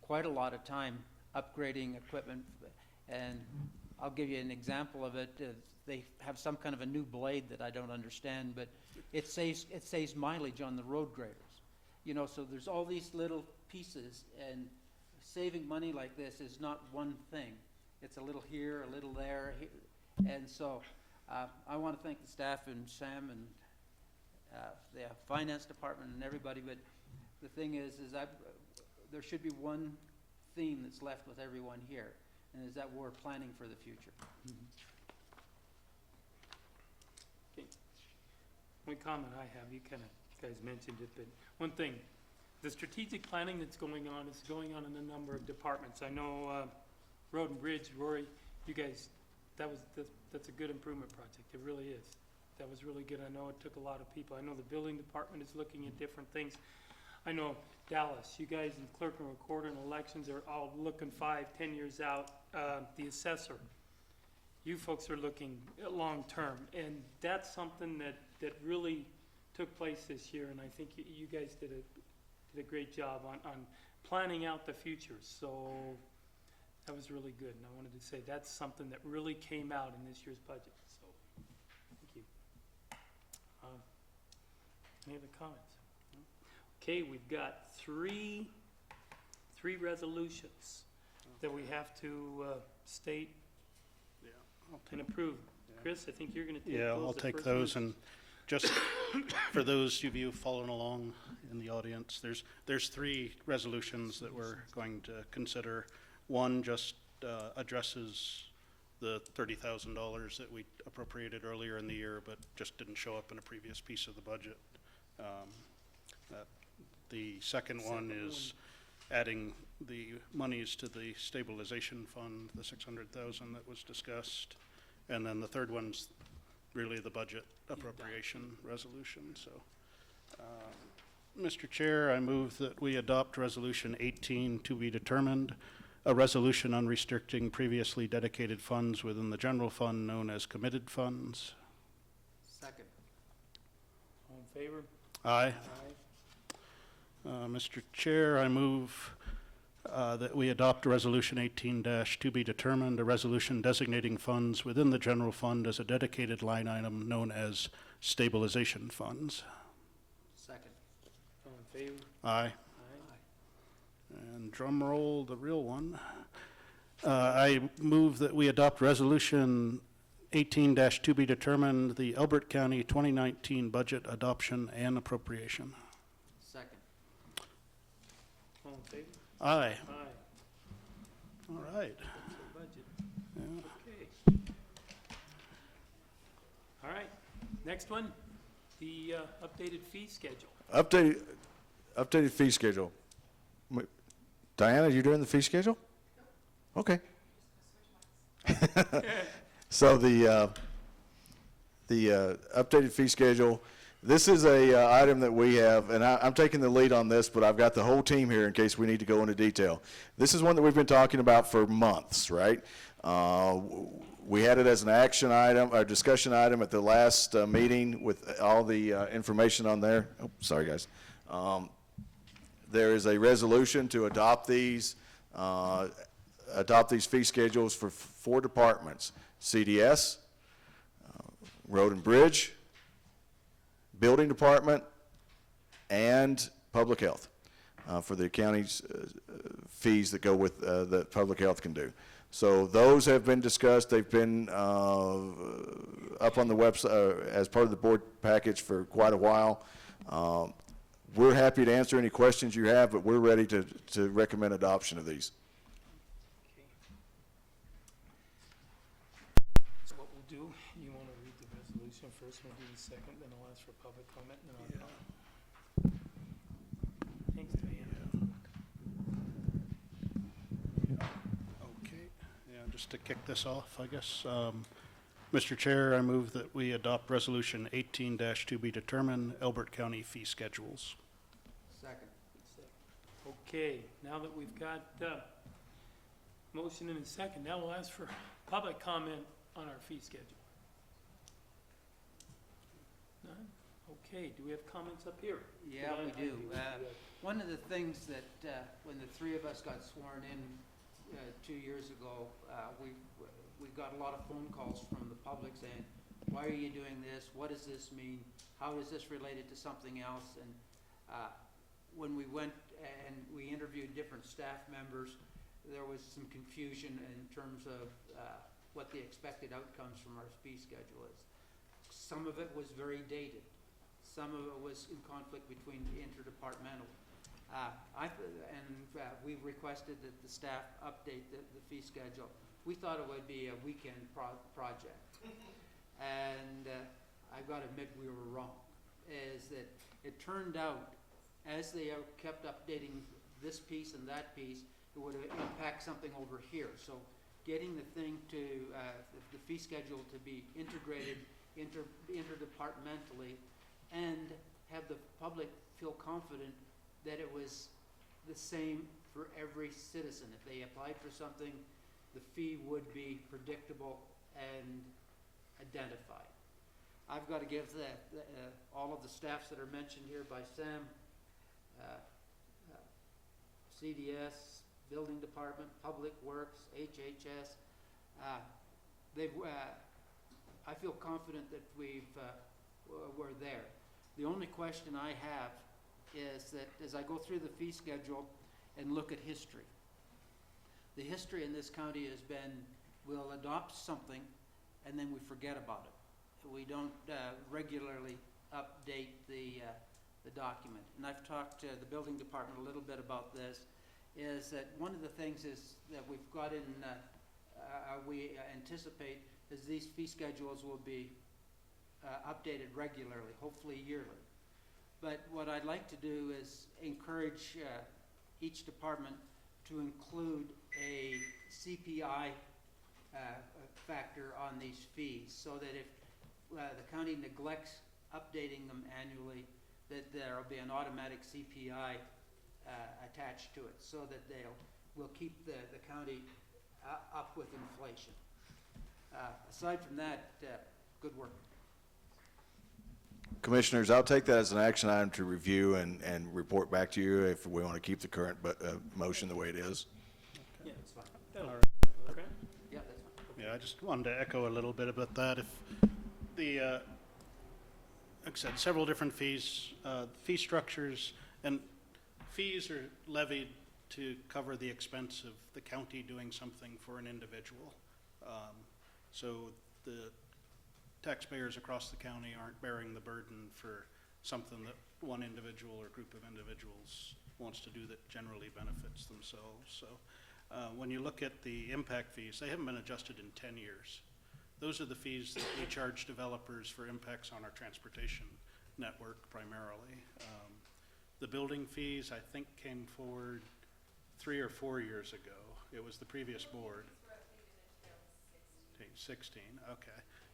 quite a lot of time upgrading equipment. And I'll give you an example of it. They have some kind of a new blade that I don't understand, but it saves mileage on the road graders. You know, so there's all these little pieces, and saving money like this is not one thing. It's a little here, a little there, and so I want to thank the staff and Sam and the finance department and everybody. But the thing is there should be one theme that's left with everyone here, and is that we're planning for the future. Okay. One comment I have, you kind of guys mentioned it, but one thing, the strategic planning that's going on is going on in a number of departments. I know Road and Bridge, Rory, you guys, that's a good improvement project. It really is. That was really good. I know it took a lot of people. I know the building department is looking at different things. I know Dallas, you guys in clerk and recorder and elections are all looking 5, 10 years out. The assessor, you folks are looking long term, and that's something that really took place this year, and I think you guys did a great job on planning out the future. So that was really good, and I wanted to say that's something that really came out in this year's budget. So thank you. Any other comments? Okay, we've got three resolutions that we have to state and approve. Chris, I think you're going to take those. Yeah, I'll take those, and just for those of you following along in the audience, there's 3 resolutions that we're going to consider. One just addresses the $30,000 that we appropriated earlier in the year, but just didn't show up in a previous piece of the budget. The second one is adding the monies to the Stabilization Fund, the $600,000 that was discussed. And then the third one's really the budget appropriation resolution. So, Mr. Chair, I move that we adopt Resolution 18 to be determined, a resolution unrestricting previously dedicated funds within the general fund known as committed funds. Second. All in favor? Aye. Mr. Chair, I move that we adopt Resolution 18- to be determined, a resolution designating funds within the general fund as a dedicated line item known as stabilization funds. Second. All in favor? Aye. Aye. And drum roll, the real one. I move that we adopt Resolution 18- to be determined, the Elbert County 2019 budget adoption and appropriation. Second. All in favor? Aye. Aye. All right. That's the budget. Yeah. Okay. All right. Next one, the updated fee schedule. Updated fee schedule. Diana, you doing the fee schedule? Okay. So the updated fee schedule, this is a item that we have, and I'm taking the lead on this, but I've got the whole team here in case we need to go into detail. This is one that we've been talking about for months, right? We had it as an action item, or discussion item at the last meeting with all the information on there. Oh, sorry, guys. There is a resolution to adopt these fee schedules for 4 departments: CDS, Road and Bridge, Building Department, and Public Health, for the county's fees that go with that Public Health can do. So those have been discussed. They've been up on the website as part of the board package for quite a while. We're happy to answer any questions you have, but we're ready to recommend adoption of these. do, you want to read the resolution first, we'll do the second, then I'll ask for public comment, and then I'll talk. Thanks, Diane. Okay, yeah, just to kick this off, I guess. Mr. Chair, I move that we adopt Resolution 18-to be determined, Elbert County fee schedules. Second. Okay, now that we've got motion and a second, now we'll ask for public comment on our fee schedule. None? Okay, do we have comments up here? Yeah, we do. One of the things that, when the three of us got sworn in 2 years ago, we got a lot of phone calls from the public saying, why are you doing this? What does this mean? How is this related to something else? And when we went and we interviewed different staff members, there was some confusion in terms of what the expected outcomes from our fee schedule is. Some of it was very dated. Some of it was in conflict between the interdepartmental. We requested that the staff update the fee schedule. We thought it would be a weekend project. And I've got to admit we were wrong. Is that it turned out, as they kept updating this piece and that piece, it would impact something over here. So getting the thing to, the fee schedule to be integrated interdepartmentally and have the public feel confident that it was the same for every citizen. If they applied for something, the fee would be predictable and identified. I've got to give all of the staffs that are mentioned here by Sam, CDS, Building Department, Public Works, HHS, I feel confident that we're there. The only question I have is that as I go through the fee schedule and look at history, the history in this county has been, we'll adopt something and then we forget about it. We don't regularly update the document. And I've talked to the building department a little bit about this, is that one of the things is that we've got in, we anticipate is these fee schedules will be updated regularly, hopefully yearly. But what I'd like to do is encourage each department to include a CPI factor on these fees, so that if the county neglects updating them annually, that there will be an automatic CPI attached to it, so that will keep the county up with inflation. Aside from that, good work. Commissioners, I'll take that as an action item to review and report back to you if we want to keep the current motion the way it is. Yeah, it's fine. Okay? Yeah, that's fine. Yeah, I just wanted to echo a little bit about that. If the, like I said, several different fees, fee structures, and fees are levied to cover the expense of the county doing something for an individual. So the taxpayers across the county aren't bearing the burden for something that one individual or group of individuals wants to do that generally benefits themselves. So when you look at the impact fees, they haven't been adjusted in 10 years. Those are the fees that we charge developers for impacts on our transportation network primarily. The building fees, I think, came forward 3 or 4 years ago. It was the previous board. 16, okay.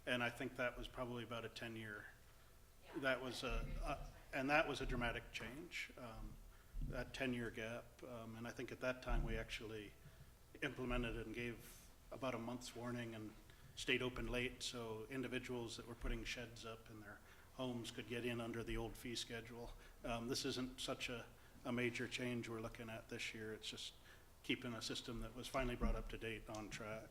And I think that was probably about a 10-year. That was and that was a dramatic change, that 10-year gap. And I think at that time we actually implemented and gave about a month's warning and stayed open late, so individuals that were putting sheds up in their homes could get in under the old fee schedule. This isn't such a major change we're looking at this year. It's just keeping a system that was finally brought up to date on track.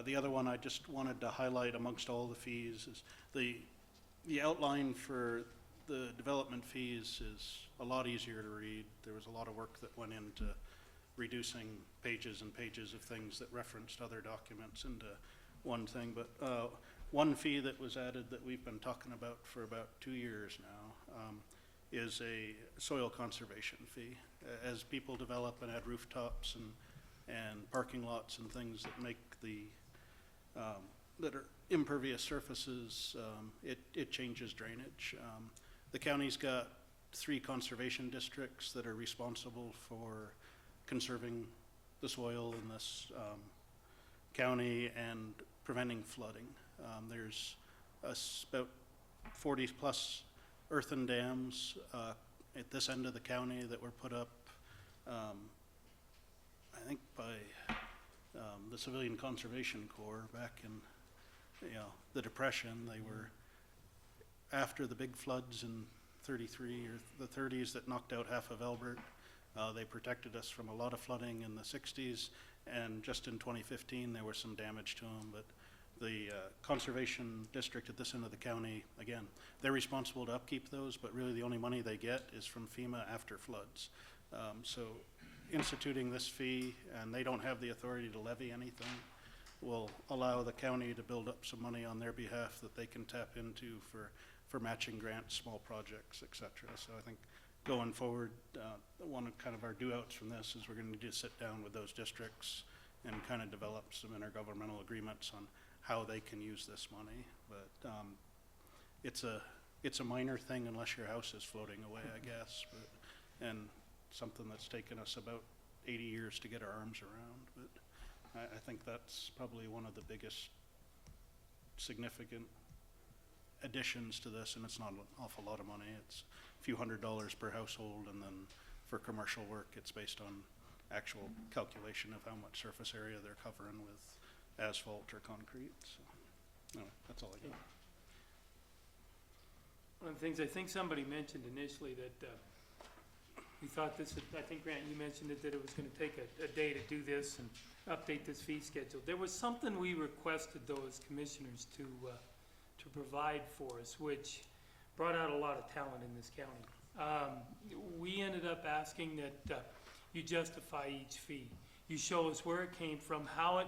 The other one I just wanted to highlight amongst all the fees is the outline for the development fees is a lot easier to read. There was a lot of work that went into reducing pages and pages of things that referenced other documents into one thing. But one fee that was added that we've been talking about for about 2 years now is a soil conservation fee. As people develop and add rooftops and parking lots and things that make the that are impervious surfaces, it changes drainage. The county's got 3 conservation districts that are responsible for conserving the soil in this county and preventing flooding. There's about 40+ earthen dams at this end of the county that were put up, I think by the Civilian Conservation Corps back in the Depression. They were after the big floods in 33 or the 30s that knocked out half of Albert. They protected us from a lot of flooding in the 60s, and just in 2015 there was some damage to them. But the conservation district at this end of the county, again, they're responsible to upkeep those, but really the only money they get is from FEMA after floods. So instituting this fee, and they don't have the authority to levy anything, will allow the county to build up some money on their behalf that they can tap into for matching grants, small projects, et cetera. So I think going forward, one of kind of our do-outs from this is we're going to need to sit down with those districts and kind of develop some intergovernmental agreements on how they can use this money. But it's a minor thing unless your house is floating away, I guess. But, and something that's taken us about 80 years to get our arms around. But I think that's probably one of the biggest significant additions to this, and it's not an awful lot of money. It's a few $100s per household, and then for commercial work, it's based on actual calculation of how much surface area they're covering with asphalt or concrete. So, anyway, that's all I got. One of the things I think somebody mentioned initially that we thought this, I think Grant, you mentioned it, that it was gonna take a day to do this and update this fee schedule. There was something we requested though as commissioners to provide for us, which brought out a lot of talent in this county. We ended up asking that you justify each fee. You show us where it came from, how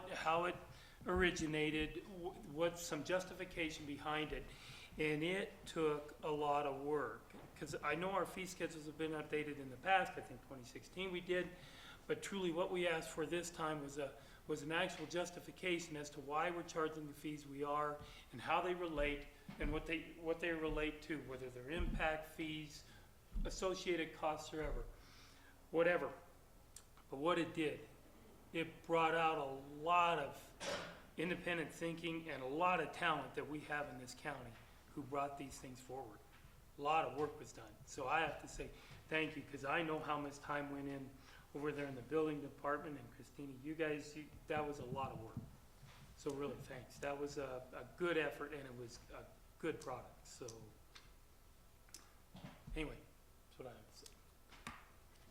it originated, what's some justification behind it. And it took a lot of work, because I know our fee schedules have been updated in the past. I think 2016 we did, but truly what we asked for this time was an actual justification as to why we're charging the fees we are and how they relate and what they relate to, whether they're impact fees, associated costs, or whatever. But what it did, it brought out a lot of independent thinking and a lot of talent that we have in this county who brought these things forward. A lot of work was done. So I have to say thank you, because I know how much time went in over there in the building department, and Christina, you guys, that was a lot of work. So really, thanks. That was a good effort, and it was a good product. So anyway, that's what I have to say.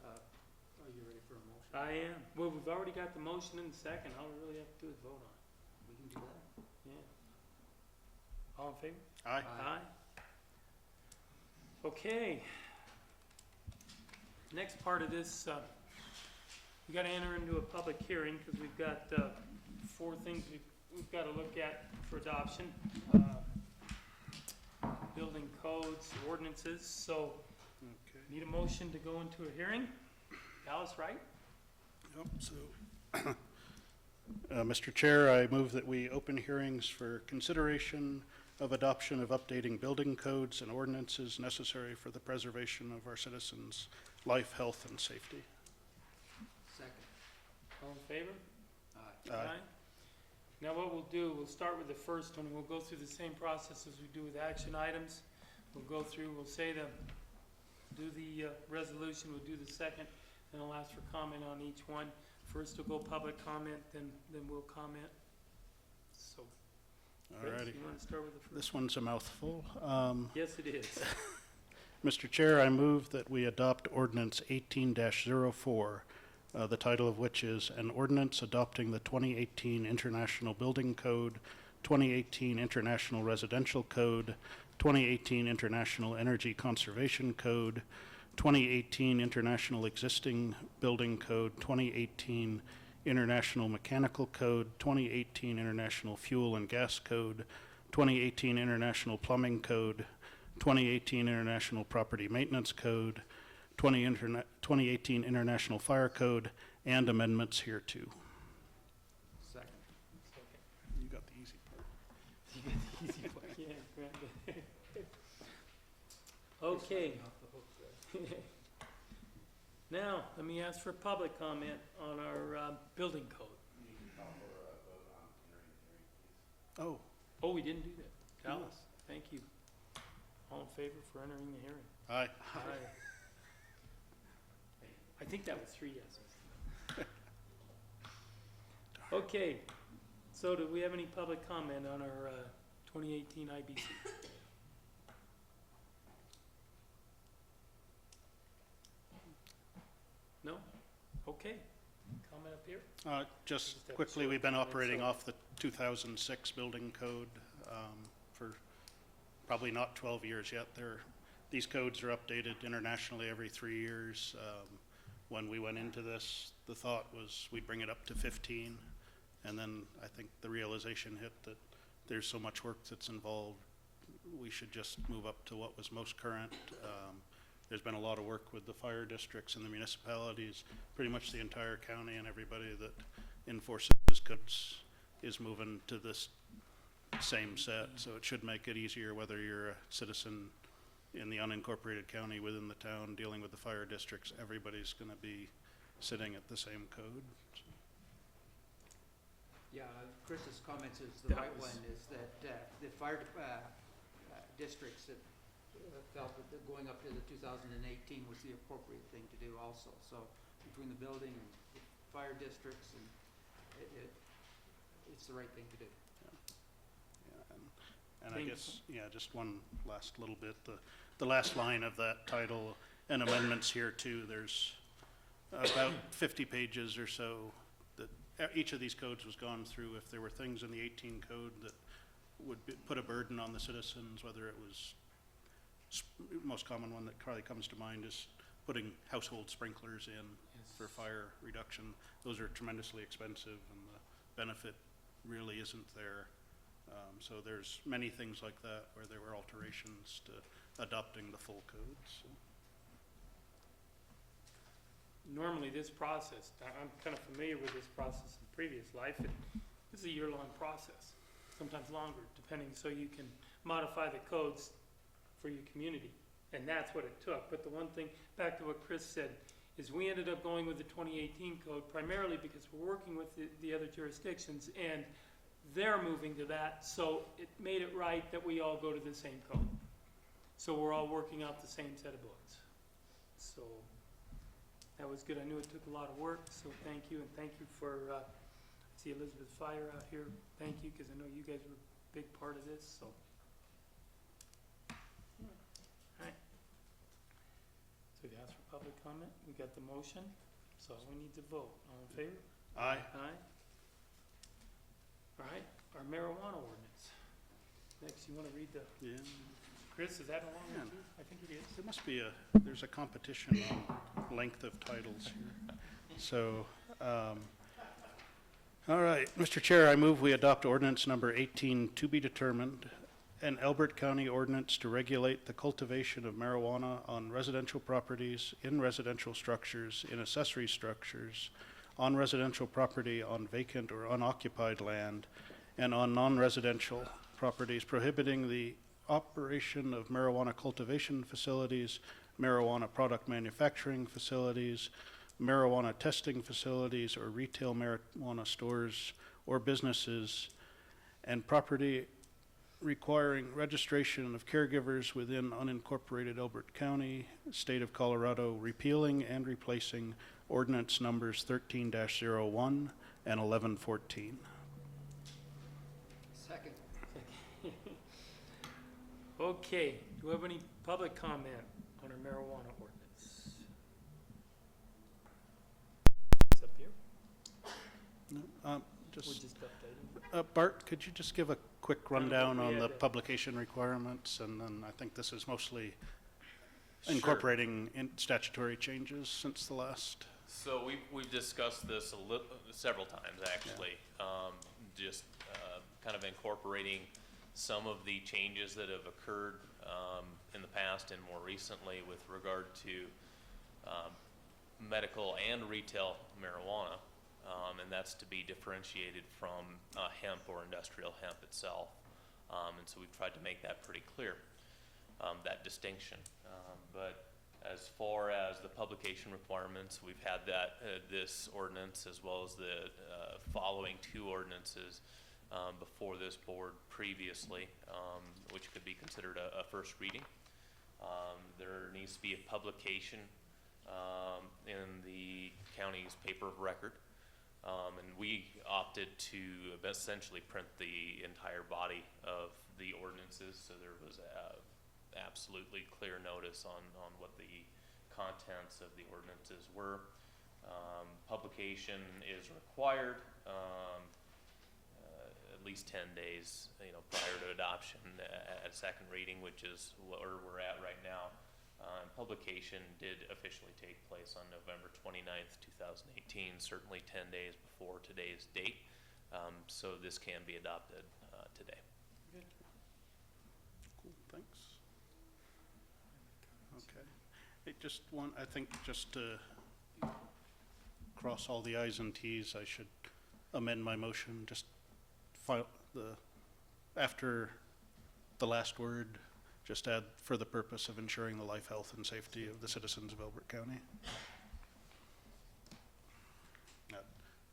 Are you ready for a motion? I am. Well, we've already got the motion in the second. All we really have to do is vote on it. We can do that. Yeah. All in favor? Aye. Aye. Okay. Next part of this, we got to enter into a public hearing because we've got 4 things we've got to look at for adoption. Building codes, ordinances. So, need a motion to go into a hearing. Alice, right? Yep, so, Mr. Chair, I move that we open hearings for consideration of adoption of updating building codes and ordinances necessary for the preservation of our citizens' life, health, and safety. Second. All in favor? Aye. Aye. Now what we'll do, we'll start with the first one. We'll go through the same process as we do with action items. We'll go through, we'll say do the resolution, we'll do the second, and I'll ask for comment on each one. First we'll go public comment, then we'll comment. So, Chris, Alrighty. you want to start with the first? This one's a mouthful. Yes, it is. Mr. Chair, I move that we adopt ordinance 18-04, the title of which is an ordinance adopting the 2018 International Building Code, 2018 International Residential Code, 2018 International Energy Conservation Code, 2018 International Existing Building Code, 2018 International Mechanical Code, 2018 International Fuel and Gas Code, 2018 International Plumbing Code, 2018 International Property Maintenance Code, 2018 International Fire Code, and amendments hereto. Second. You got the easy part. Easy for you, yeah, okay. Now, let me ask for public comment on our building code. Oh, Oh, we didn't do that. Dallas, thank you. All in favor for entering the hearing? aye. Aye. I think that was 3 yeses. Okay, so do we have any public comment on our 2018 IBC? No? Okay. Comment up here? Just Just have quickly, to we've been sort of operating so- off the 2006 building code for probably not 12 years yet. These codes are updated internationally every 3 years. When we went into this, the thought was we'd bring it up to 15, and then I think the realization hit that there's so much work that's involved, we should just move up to what was most current. There's been a lot of work with the fire districts and the municipalities, pretty much the entire county, and everybody that enforces codes is moving to this same set, so it should make it easier whether you're a citizen in the unincorporated county within the town dealing with the fire districts. Everybody's going to be sitting at the same code. Yeah, Chris's comments is the That right was- one, is that the fire districts that felt that going up to the 2018 was the appropriate thing to do also. So between the building and the fire districts, and it's the right thing to do. Yeah, and I Thank guess, yeah, just one last little bit. The last line of that title and amendments here too, there's about 50 pages or so that each of these codes was gone through. If there were things in the 18 code that would put a burden on the citizens, whether it was, most common one that probably comes to mind is putting household sprinklers in for fire reduction. Those are tremendously expensive and the benefit really isn't there. So there's many things like that where there were alterations to adopting the full code. So. Normally this process, I'm kind of familiar with this process in previous life, and this is a year-long process, sometimes longer, depending, so you can modify the codes for your community, and that's what it took. But the one thing, back to what Chris said, is we ended up going with the 2018 code primarily because we're working with the other jurisdictions, and they're moving to that, so it made it right that we all go to the same code. So we're all working out the same set of books. So that was good. I knew it took a lot of work, so thank you, and thank you for, I see Elizabeth Fire out here. Thank you, because I know you guys were a big part of this, so. All right. So we asked for public comment. We got the motion, so we need to vote. All in favor? Aye. Aye. All right, our marijuana ordinance. Next, you want to read the, Yeah. Chris, is that along Yeah. with you? I think it is. There must be there's a competition on length of titles here. So, all right, Mr. Chair, I move we adopt ordinance number 18 to be determined, an Elbert County ordinance to regulate the cultivation of marijuana on residential properties, in residential structures, in accessory structures, on residential property, on vacant or unoccupied land, and on non-residential properties, prohibiting the operation of marijuana cultivation facilities, marijuana product manufacturing facilities, marijuana testing facilities, or retail marijuana stores or businesses, and property requiring registration of caregivers within unincorporated Elbert County, State of Colorado, repealing and replacing ordinance numbers 13-01 and 1114. Second. Okay, do we have any public comment on our marijuana ordinance? It's up here, No, we're just just updating. Bart, could you just give a quick Kind of what rundown we on had the there. publication requirements? And then I think this is mostly Sure. incorporating statutory changes since the last. So we've discussed this several times, actually. Just kind of incorporating some of the changes that have occurred in the past and more recently with regard to medical and retail marijuana, and that's to be differentiated from hemp or industrial hemp itself. And so we've tried to make that pretty clear, that distinction. But as far as the publication requirements, we've had that, this ordinance as well as the following two ordinances before this board previously, which could be considered a first reading. There needs to be a publication in the county's paper of record. And we opted to essentially print the entire body of the ordinances, so there was absolutely clear notice on what the contents of the ordinances were. Publication is required at least 10 days, prior to adoption at second reading, which is where we're at right now. Publication did officially take place on November 29th, 2018, certainly 10 days before today's date. So this can be adopted today. Cool, thanks. Okay. Hey, just one, I think just to cross all the i's and t's, I should amend my motion, just file after the last word, just add for the purpose of ensuring the life, health, and safety of the citizens of Elbert County.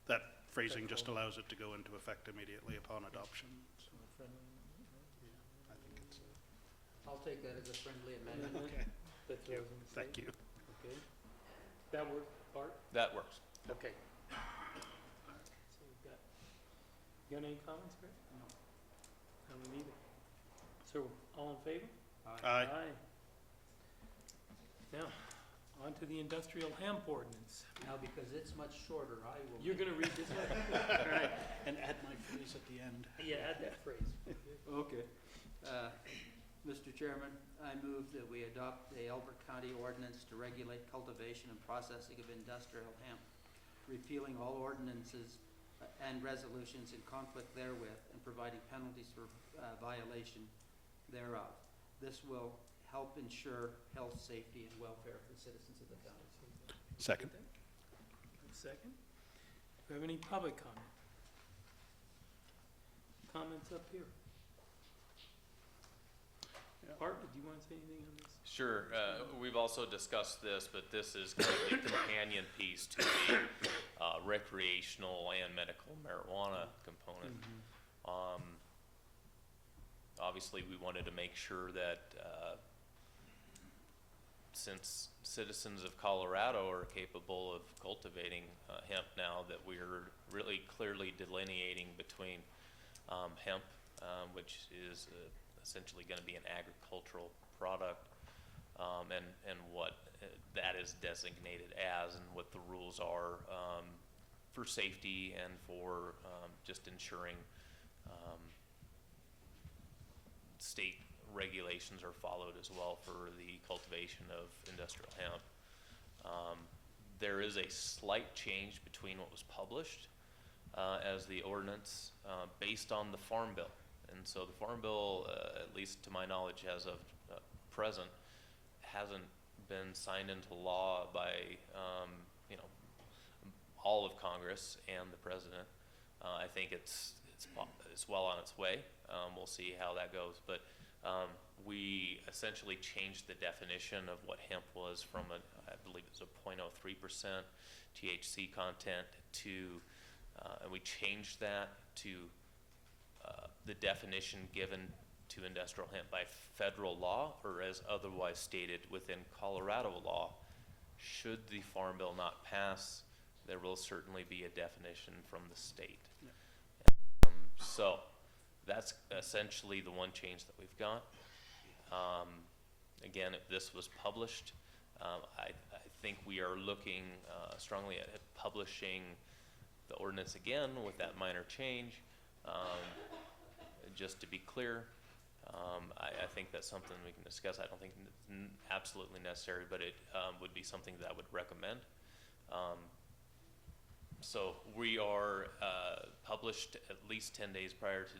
That phrasing just allows it to go into effect immediately upon adoption. So, yeah, I think it's I'll take that as a friendly amendment. okay. That's what I was gonna say. Thank you. Okay. That work, Bart? That works. Okay. So we've got, you got any comments, Greg? No. I don't either. So, all in favor? Aye. Now, on to the industrial hemp ordinance. Now, because it's much shorter, I will. You're gonna read this one? All right, and add my phrase at the end. Yeah, add that phrase. Okay. Mr. Chairman, I move that we adopt the Elbert County ordinance to regulate cultivation and processing of industrial hemp, repealing all ordinances and resolutions in conflict therewith, and providing penalties for violation thereof. This will help ensure health, safety, and welfare of the citizens of the county. Second. Second. Do we have any public comment? Comments up here? Bart, did you want to say anything on this? Sure. We've also discussed this, but this is kind of the companion piece to the recreational and medical marijuana component. Obviously, we wanted to make sure that since citizens of Colorado are capable of cultivating hemp now, that we're really clearly delineating between hemp, which is essentially going to be an agricultural product, and what that is designated as, and what the rules are for safety and for just ensuring state regulations are followed as well for the cultivation of industrial hemp. There is a slight change between what was published as the ordinance based on the Farm Bill. And so the Farm Bill, at least to my knowledge as of present, hasn't been signed into law by all of Congress and the President. I think it's well on its way. We'll see how that goes. But we essentially changed the definition of what hemp was from I believe it was a 0.03% THC content to, and we changed that to the definition given to industrial hemp by federal law, or as otherwise stated within Colorado law. Should the Farm Bill not pass, there will certainly be a definition from the state. Yeah. So that's essentially the one change that we've got. Again, if this was published, I think we are looking strongly at publishing the ordinance again with that minor change. Just to be clear, I think that's something we can discuss. I don't think it's absolutely necessary, but it would be something that I would recommend. So we are published at least 10 days prior to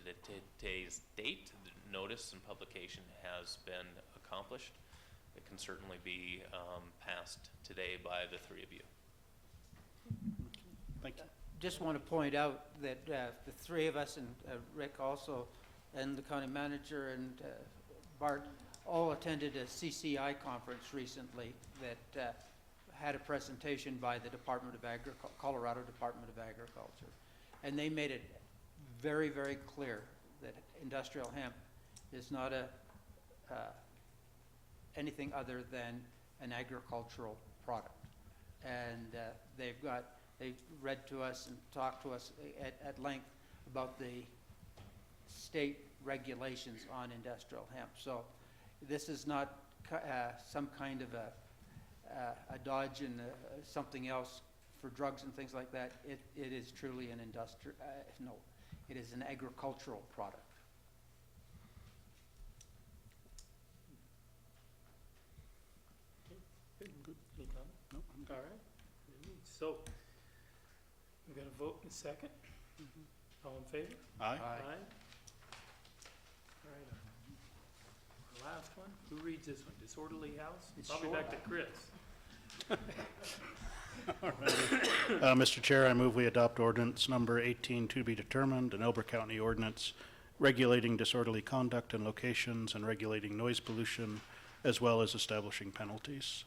today's date. The notice and publication has been accomplished. It can certainly be passed today by the three of you. Thank you. Just want to point out that the three of us, and Rick also, and the county manager and Bart all attended a CCI conference recently that had a presentation by the Colorado Department of Agriculture. And they made it very, very clear that industrial hemp is not anything other than an agricultural product. And they read to us and talked to us at length about the state regulations on industrial hemp. So this is not some kind of a dodge and something else for drugs and things like that. It is truly an it is an agricultural product. Good. Any comment? Nope, I'm good. All right. So, we got a vote in a second. All in favor? Aye. All right. Our last one. Who reads this one? Disorderly house? It's Probably short. back to Chris. Mr. Chair, I move we adopt ordinance number 18 to be determined, an Elbert County ordinance regulating disorderly conduct in locations and regulating noise pollution, as well as establishing penalties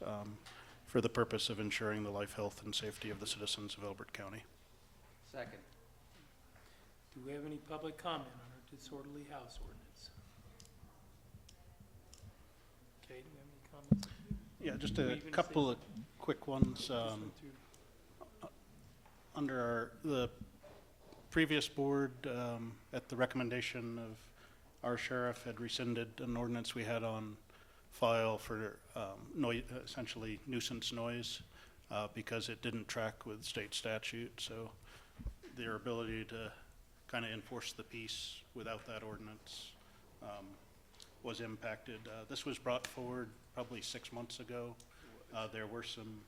for the purpose of ensuring the life, health, and safety of the citizens of Elbert County. Second. Do we have any public comment on our disorderly house ordinance? Okay, do we have any comments? Yeah, just Do we a even couple say- of quick ones. Just went through. Under the previous board, at the recommendation of our sheriff, had rescinded an ordinance we had on file for essentially nuisance noise because it didn't track with state statute. So their ability to kind of enforce the peace without that ordinance was impacted. This was brought forward probably 6 months ago. There were some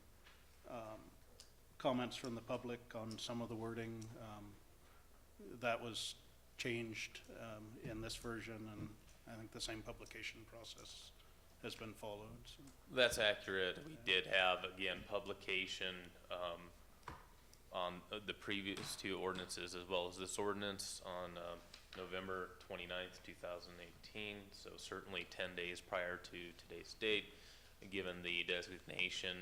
comments from the public on some of the wording. That was changed in this version, and I think the same publication process has been followed. So. That's accurate. We did have, again, publication on the previous two ordinances as well as this ordinance on November 29th, 2018. So certainly 10 days prior to today's date, given the designation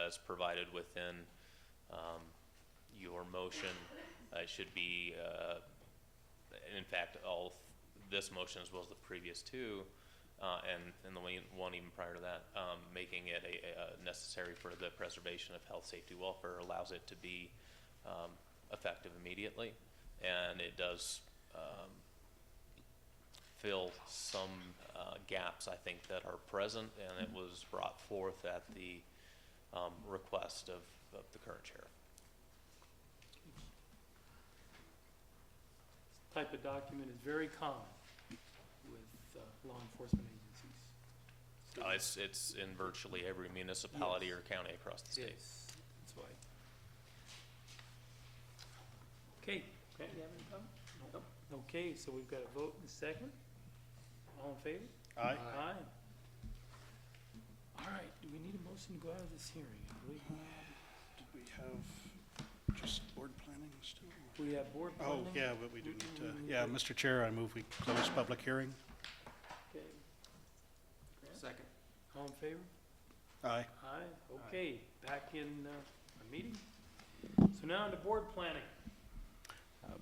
as provided within your motion. It should be, in fact, this motion as well as the previous two, and the one even prior to that, making it necessary for the preservation of health, safety, welfare, allows it to be effective immediately, and it does fill some gaps, I think, that are present, and it was brought forth at the request of the current sheriff. This type of document is very common with law enforcement agencies. So It's in virtually every municipality Yes. or county across the state. yes, that's why. Okay, Grant, you have any comment? Nope. Okay, so we've got a vote in a second. All in favor? Aye. Aye. All right, do we need a motion to go out of this hearing? I believe we have. Did we have just board planning still? We have board Oh, planning? yeah, but we do need to, We need yeah, to- Mr. Chair, I move we close public hearing. Okay. Grant? Second. All in favor? Aye. Aye, okay, back in our meeting. So now on to board planning.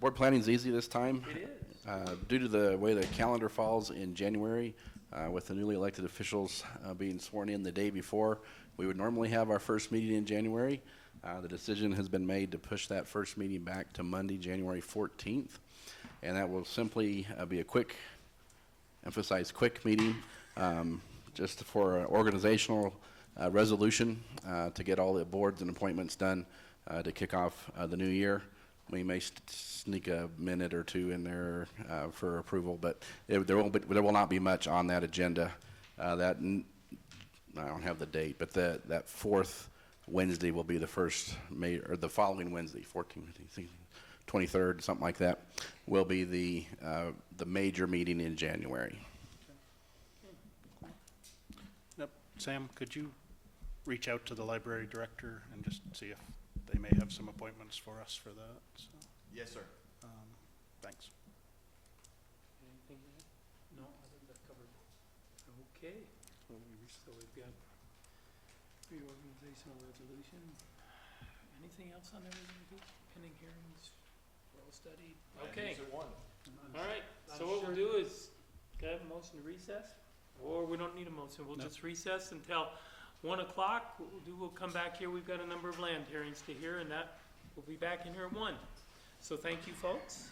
Board planning's easy this time. It is. Due to the way the calendar falls in January, with the newly elected officials being sworn in the day before, we would normally have our first meeting in January. The decision has been made to push that first meeting back to Monday, January 14th. And that will simply be a quick, emphasize quick meeting, just for an organizational resolution to get all the boards and appointments done to kick off the new year. We may sneak a minute or two in there for approval, but there will not be much on that agenda. I don't have the date, but that fourth Wednesday will be the first or the following Wednesday, 14th, 23rd, something like that, will be the major meeting in January. Yep. Sam, could you reach out to the library director and just see if they may have some appointments for us for that? So, Yes, sir. thanks. Anything Okay, so we've got reorganizational resolution. Anything else on there we're gonna do? Pending hearings, well studied? Okay. All right, so what we'll do is, can I have a motion to recess? Or we don't need a motion, we'll just recess until 1 o'clock. What we'll do, we'll come back here, we've got a number of land hearings to hear, and that, we'll be back in here at 1. So thank you, folks.